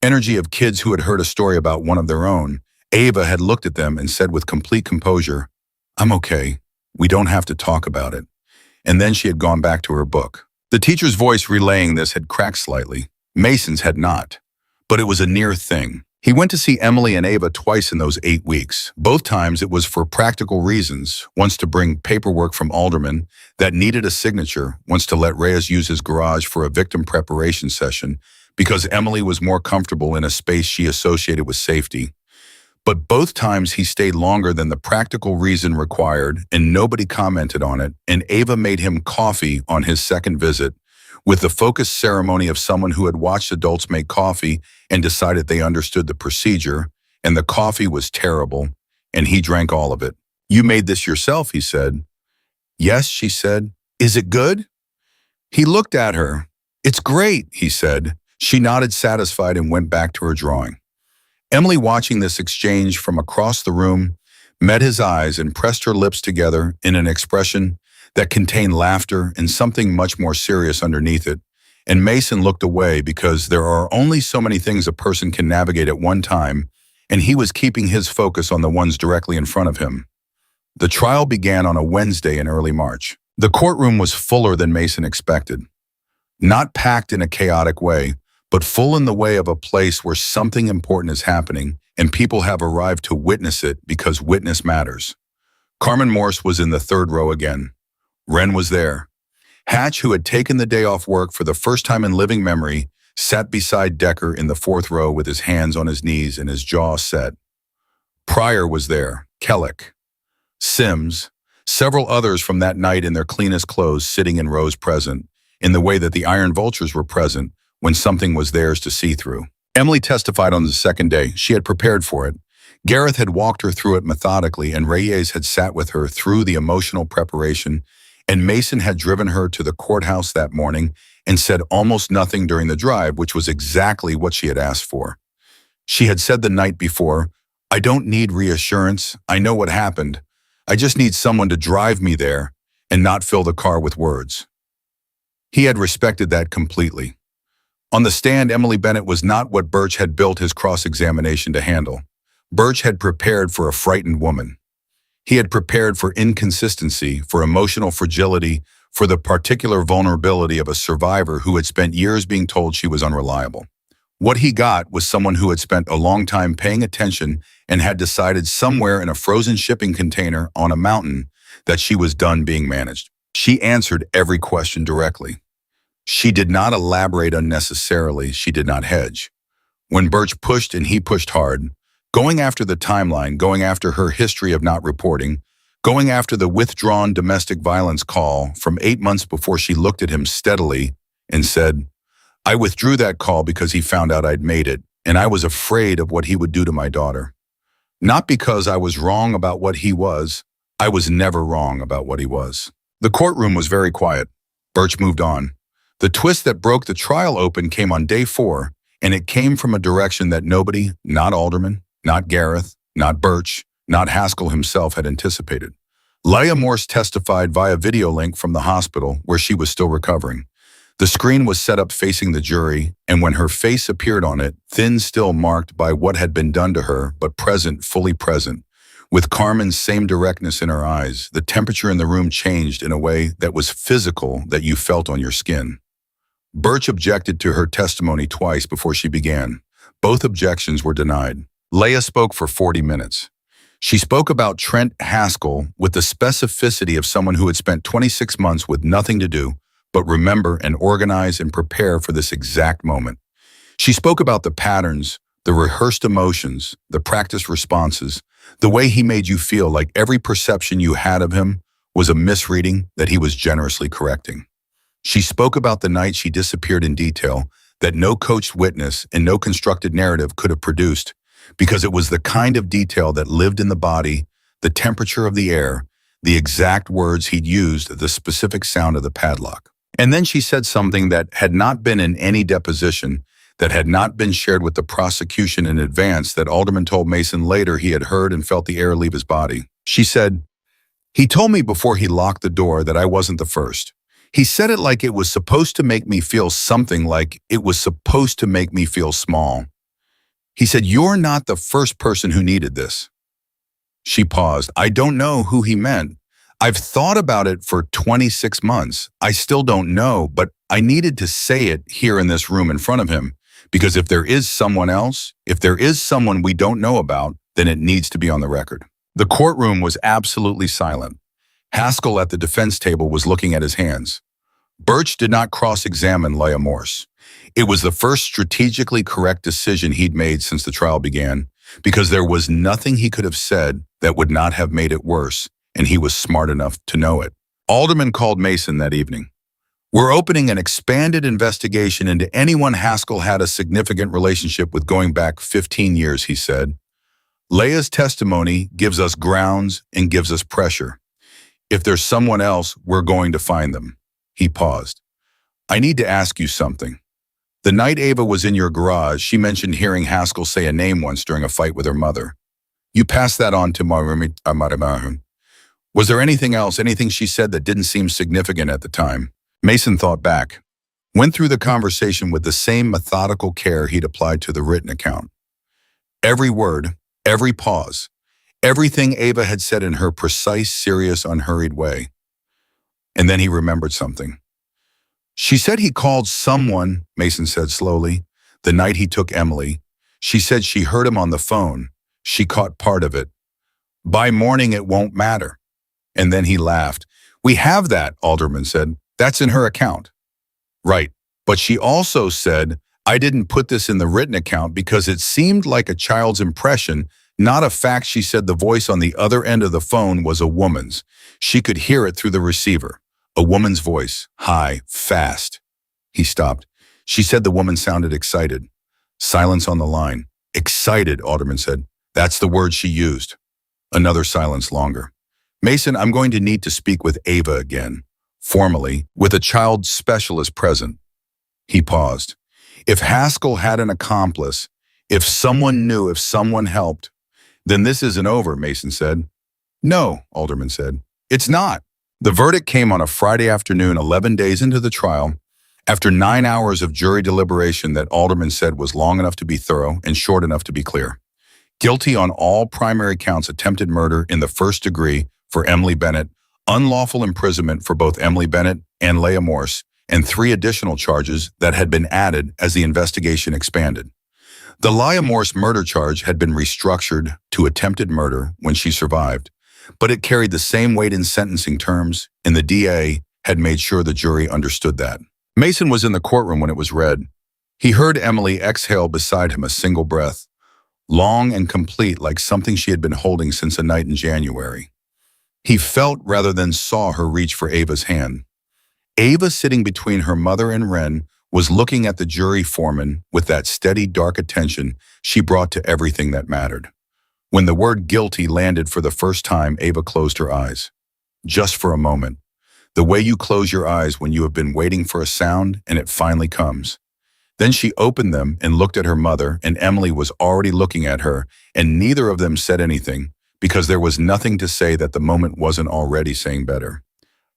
energy of kids who had heard a story about one of their own, Ava had looked at them and said with complete composure, "I'm okay. We don't have to talk about it." And then she had gone back to her book. The teacher's voice relaying this had cracked slightly. Mason's had not. But it was a near thing. He went to see Emily and Ava twice in those 8 weeks. Both times it was for practical reasons, once to bring paperwork from Alderman that needed a signature, once to let Reyes use his garage for a victim preparation session, because Emily was more comfortable in a space she associated with safety. But both times he stayed longer than the practical reason required, and nobody commented on it, and Ava made him coffee on his second visit, with the focused ceremony of someone who had watched adults make coffee and decided they understood the procedure, and the coffee was terrible, and he drank all of it. "You made this yourself," he said. "Yes," she said. "Is it good?" He looked at her. "It's great," he said. She nodded satisfied and went back to her drawing. Emily, watching this exchange from across the room, met his eyes and pressed her lips together in an expression that contained laughter and something much more serious underneath it, and Mason looked away because there are only so many things a person can navigate at one time, and he was keeping his focus on the ones directly in front of him. The trial began on a Wednesday in early March. The courtroom was fuller than Mason expected. Not packed in a chaotic way, but full in the way of a place where something important is happening and people have arrived to witness it because witness matters. Carmen Morse was in the third row again. Wren was there. Hatch, who had taken the day off work for the first time in living memory, sat beside Decker in the fourth row with his hands on his knees and his jaw set. Pryor was there, Kellick, Sims, several others from that night in their cleanest clothes sitting in rows present, in the way that the Iron Vultures were present when something was theirs to see through. Emily testified on the second day. She had prepared for it, Gareth had walked her through it methodically, and Reyes had sat with her through the emotional preparation, and Mason had driven her to the courthouse that morning and said almost nothing during the drive, which was exactly what she had asked for. She had said the night before, "I don't need reassurance. I know what happened. I just need someone to drive me there and not fill the car with words." He had respected that completely. On the stand, Emily Bennett was not what Birch had built his cross-examination to handle. Birch had prepared for a frightened woman. He had prepared for inconsistency, for emotional fragility, for the particular vulnerability of a survivor who had spent years being told she was unreliable. What he got was someone who had spent a long time paying attention and had decided somewhere in a frozen shipping container on a mountain that she was done being managed. She answered every question directly. She did not elaborate unnecessarily. She did not hedge. When Birch pushed, and he pushed hard, going after the timeline, going after her history of not reporting, going after the withdrawn domestic violence call from 8 months before, she looked at him steadily and said, "I withdrew that call because he found out I'd made it, and I was afraid of what he would do to my daughter. Not because I was wrong about what he was. I was never wrong about what he was." The courtroom was very quiet. Birch moved on. The twist that broke the trial open came on day 4, and it came from a direction that nobody, not Alderman, not Gareth, not Birch, not Haskell himself, had anticipated. Leah Morse testified via video link from the hospital where she was still recovering. The screen was set up facing the jury, and when her face appeared on it, thin, still marked by what had been done to her, but present, fully present, with Carmen's same directness in her eyes, the temperature in the room changed in a way that was physical, that you felt on your skin. Birch objected to her testimony twice before she began. Both objections were denied. Leah spoke for 40 minutes. She spoke about Trent Haskell with the specificity of someone who had spent 26 months with nothing to do but remember and organize and prepare for this exact moment. She spoke about the patterns, the rehearsed emotions, the practiced responses, the way he made you feel like every perception you had of him was a misreading that he was generously correcting. She spoke about the night she disappeared in detail that no coached witness and no constructed narrative could have produced, because it was the kind of detail that lived in the body, the temperature of the air, the exact words he'd used, the specific sound of the padlock. And then she said something that had not been in any deposition, that had not been shared with the prosecution in advance, that Alderman told Mason later he had heard and felt the air leave his body. She said, "He told me before he locked the door that I wasn't the first. He said it like it was supposed to make me feel something, like it was supposed to make me feel small. He said, 'You're not the first person who needed this.'" She paused. "I don't know who he meant. I've thought about it for 26 months. I still don't know, but I needed to say it here in this room in front of him, because if there is someone else, if there is someone we don't know about, then it needs to be on the record." The courtroom was absolutely silent. Haskell at the defense table was looking at his hands. Birch did not cross-examine Leah Morse. It was the first strategically correct decision he'd made since the trial began, because there was nothing he could have said that would not have made it worse, and he was smart enough to know it. Alderman called Mason that evening. "We're opening an expanded investigation into anyone Haskell had a significant relationship with going back 15 years, he said. "Leah's testimony gives us grounds and gives us pressure. If there's someone else, we're going to find them." He paused. "I need to ask you something. The night Ava was in your garage, she mentioned hearing Haskell say a name once during a fight with her mother. You passed that on to Marimar. Was there anything else, anything she said that didn't seem significant at the time?" Mason thought back, went through the conversation with the same methodical care he'd applied to the written account. Every word, every pause, everything Ava had said in her precise, serious, unhurried way. And then he remembered something. "She said he called someone," Mason said slowly, "the night he took Emily. She said she heard him on the phone. She caught part of it. By morning it won't matter." And then he laughed. "We have that," Alderman said. "That's in her account." "Right. But she also said, I didn't put this in the written account because it seemed like a child's impression, not a fact." She said the voice on the other end of the phone was a woman's. She could hear it through the receiver. A woman's voice, high, fast. He stopped. She said the woman sounded excited. Silence on the line. "Excited," Alderman said. That's the word she used. Another silence longer. Mason, I'm going to need to speak with Ava again. Formally, with a child specialist present. He paused. If Haskell had an accomplice, if someone knew, if someone helped, then this isn't over, Mason said. No, Alderman said. It's not. The verdict came on a Friday afternoon, 11 days into the trial, after 9 hours of jury deliberation that Alderman said was long enough to be thorough and short enough to be clear. Guilty on all primary counts: attempted murder in the first degree for Emily Bennett, unlawful imprisonment for both Emily Bennett and Leah Morse, and 3 additional charges that had been added as the investigation expanded. The Leah Morse murder charge had been restructured to attempted murder when she survived, but it carried the same weight in sentencing terms, and the DA had made sure the jury understood that. Mason was in the courtroom when it was read. He heard Emily exhale beside him, a single breath, long and complete, like something she had been holding since a night in January. He felt rather than saw her reach for Ava's hand. Ava, sitting between her mother and Wren, was looking at the jury foreman with that steady, dark attention she brought to everything that mattered. When the word guilty landed for the first time, Ava closed her eyes. Just for a moment. The way you close your eyes when you have been waiting for a sound and it finally comes. Then she opened them and looked at her mother, and Emily was already looking at her, and neither of them said anything because there was nothing to say that the moment wasn't already saying better.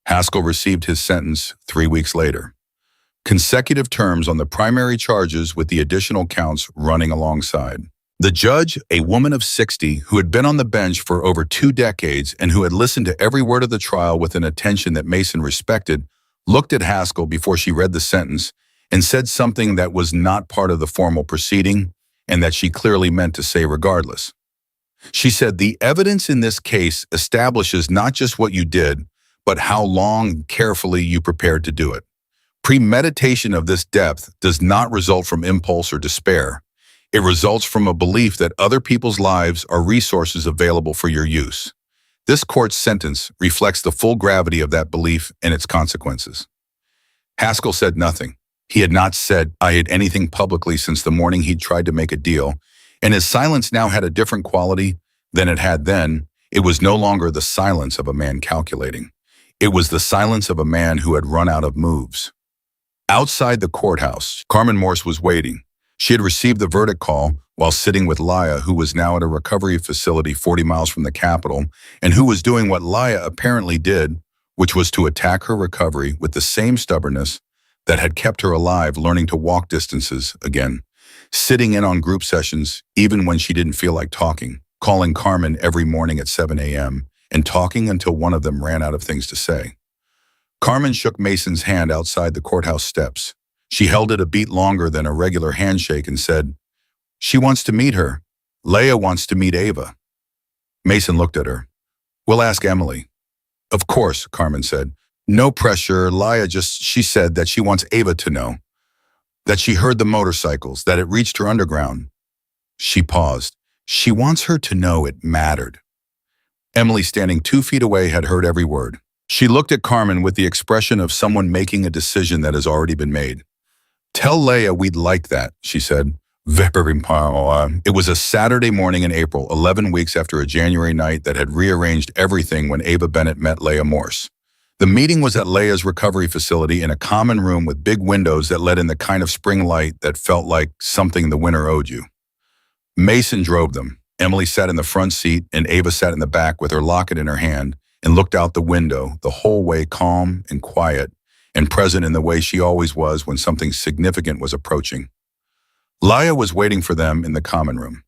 Haskell received his sentence 3 weeks later. Consecutive terms on the primary charges with the additional counts running alongside. The judge, a woman of 60 who had been on the bench for over 2 decades and who had listened to every word of the trial with an attention that Mason respected, looked at Haskell before she read the sentence and said something that was not part of the formal proceeding and that she clearly meant to say regardless. She said, "The evidence in this case establishes not just what you did, but how long and carefully you prepared to do it. Premeditation of this depth does not result from impulse or despair. It results from a belief that other people's lives are resources available for your use. This court's sentence reflects the full gravity of that belief and its consequences." Haskell said nothing. He had not said I had anything publicly since the morning he'd tried to make a deal, and his silence now had a different quality than it had then. It was no longer the silence of a man calculating. It was the silence of a man who had run out of moves. Outside the courthouse, Carmen Morse was waiting. She had received the verdict call while sitting with Leah, who was now at a recovery facility 40 miles from the Capitol, and who was doing what Leah apparently did, which was to attack her recovery with the same stubbornness that had kept her alive, learning to walk distances again, sitting in on group sessions even when she didn't feel like talking, calling Carmen every morning at 7 a.m., and talking until one of them ran out of things to say. Carmen shook Mason's hand outside the courthouse steps. She held it a beat longer than a regular handshake and said, "She wants to meet her. Leah wants to meet Ava." Mason looked at her. "We'll ask Emily." "Of course," Carmen said. "No pressure. She said that she wants Ava to know. That she heard the motorcycles, that it reached her underground." She paused. "She wants her to know it mattered." Emily, standing 2 feet away, had heard every word. She looked at Carmen with the expression of someone making a decision that has already been made. "Tell Leah we'd like that," she said. It was a Saturday morning in April, 11 weeks after a January night that had rearranged everything when Ava Bennett met Leah Morse. The meeting was at Leah's recovery facility in a common room with big windows that let in the kind of spring light that felt like something the winter owed you. Mason drove them. Emily sat in the front seat and Ava sat in the back with her locket in her hand and looked out the window, the whole way calm and quiet and present in the way she always was when something significant was approaching. Leah was waiting for them in the common room.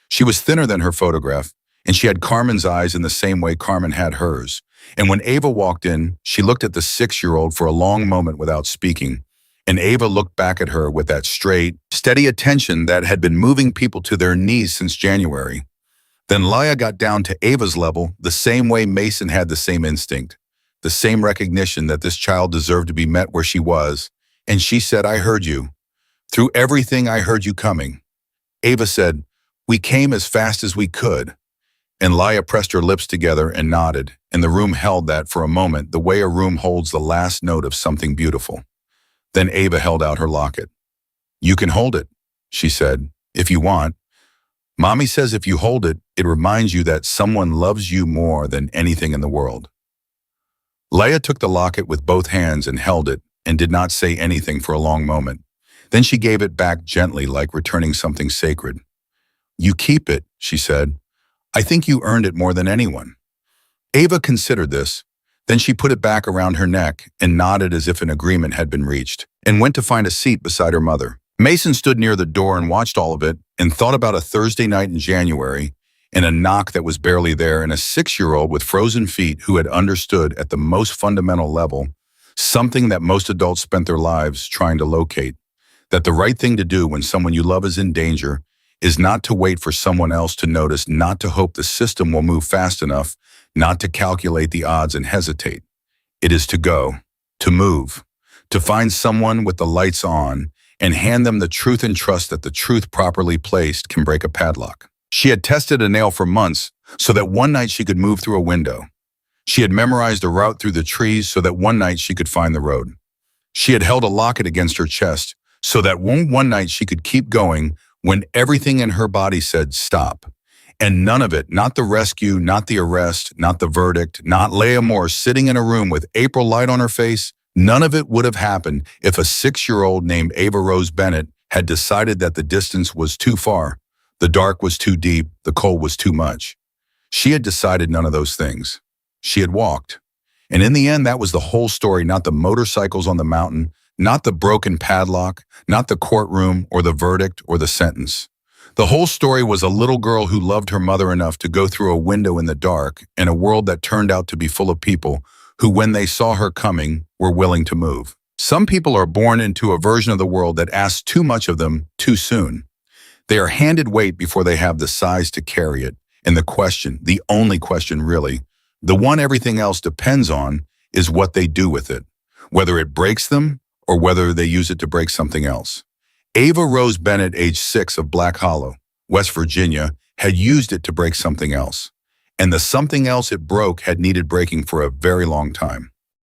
She was thinner than her photograph, and she had Carmen's eyes in the same way Carmen had hers. And when Ava walked in, she looked at the 6-year-old for a long moment without speaking, and Ava looked back at her with that straight, steady attention that had been moving people to their knees since January. Then Leah got down to Ava's level the same way Mason had the same instinct, the same recognition that this child deserved to be met where she was, and she said, "I heard you. Through everything, I heard you coming." Ava said, "We came as fast as we could." And Leah pressed her lips together and nodded, and the room held that for a moment, the way a room holds the last note of something beautiful. Then Ava held out her locket. "You can hold it," she said, "if you want. Mommy says if you hold it, it reminds you that someone loves you more than anything in the world. Leia took the locket with both hands and held it and did not say anything for a long moment. Then she gave it back gently like returning something sacred. You keep it, she said. I think you earned it more than anyone. Ava considered this. Then she put it back around her neck and nodded as if an agreement had been reached, and went to find a seat beside her mother. Mason stood near the door and watched all of it and thought about a Thursday night in January and a knock that was barely there and a 6-year-old with frozen feet who had understood at the most fundamental level something that most adults spent their lives trying to locate, that the right thing to do when someone you love is in danger is not to wait for someone else to notice, not to hope the system will move fast enough, not to calculate the odds and hesitate. It is to go, to move, to find someone with the lights on and hand them the truth and trust that the truth properly placed can break a padlock. She had tested a nail for months so that one night she could move through a window. She had memorized a route through the trees so that one night she could find the road. She had held a locket against her chest so that one night she could keep going when everything in her body said stop. And none of it, not the rescue, not the arrest, not the verdict, not Leia Moore sitting in a room with April light on her face, none of it would have happened if a 6-year-old named Ava Rose Bennett had decided that the distance was too far, the dark was too deep, the cold was too much. She had decided none of those things. She had walked. And in the end, that was the whole story, not the motorcycles on the mountain, not the broken padlock, not the courtroom or the verdict or the sentence. The whole story was a little girl who loved her mother enough to go through a window in the dark in a world that turned out to be full of people who, when they saw her coming, were willing to move. Some people are born into a version of the world that asks too much of them too soon. They are handed weight before they have the size to carry it. And the question, the only question really, the one everything else depends on, is what they do with it, whether it breaks them or whether they use it to break something else. Ava Rose Bennett, age 6 of Black Hollow, West Virginia, had used it to break something else. And the something else it broke had needed breaking for a very long time.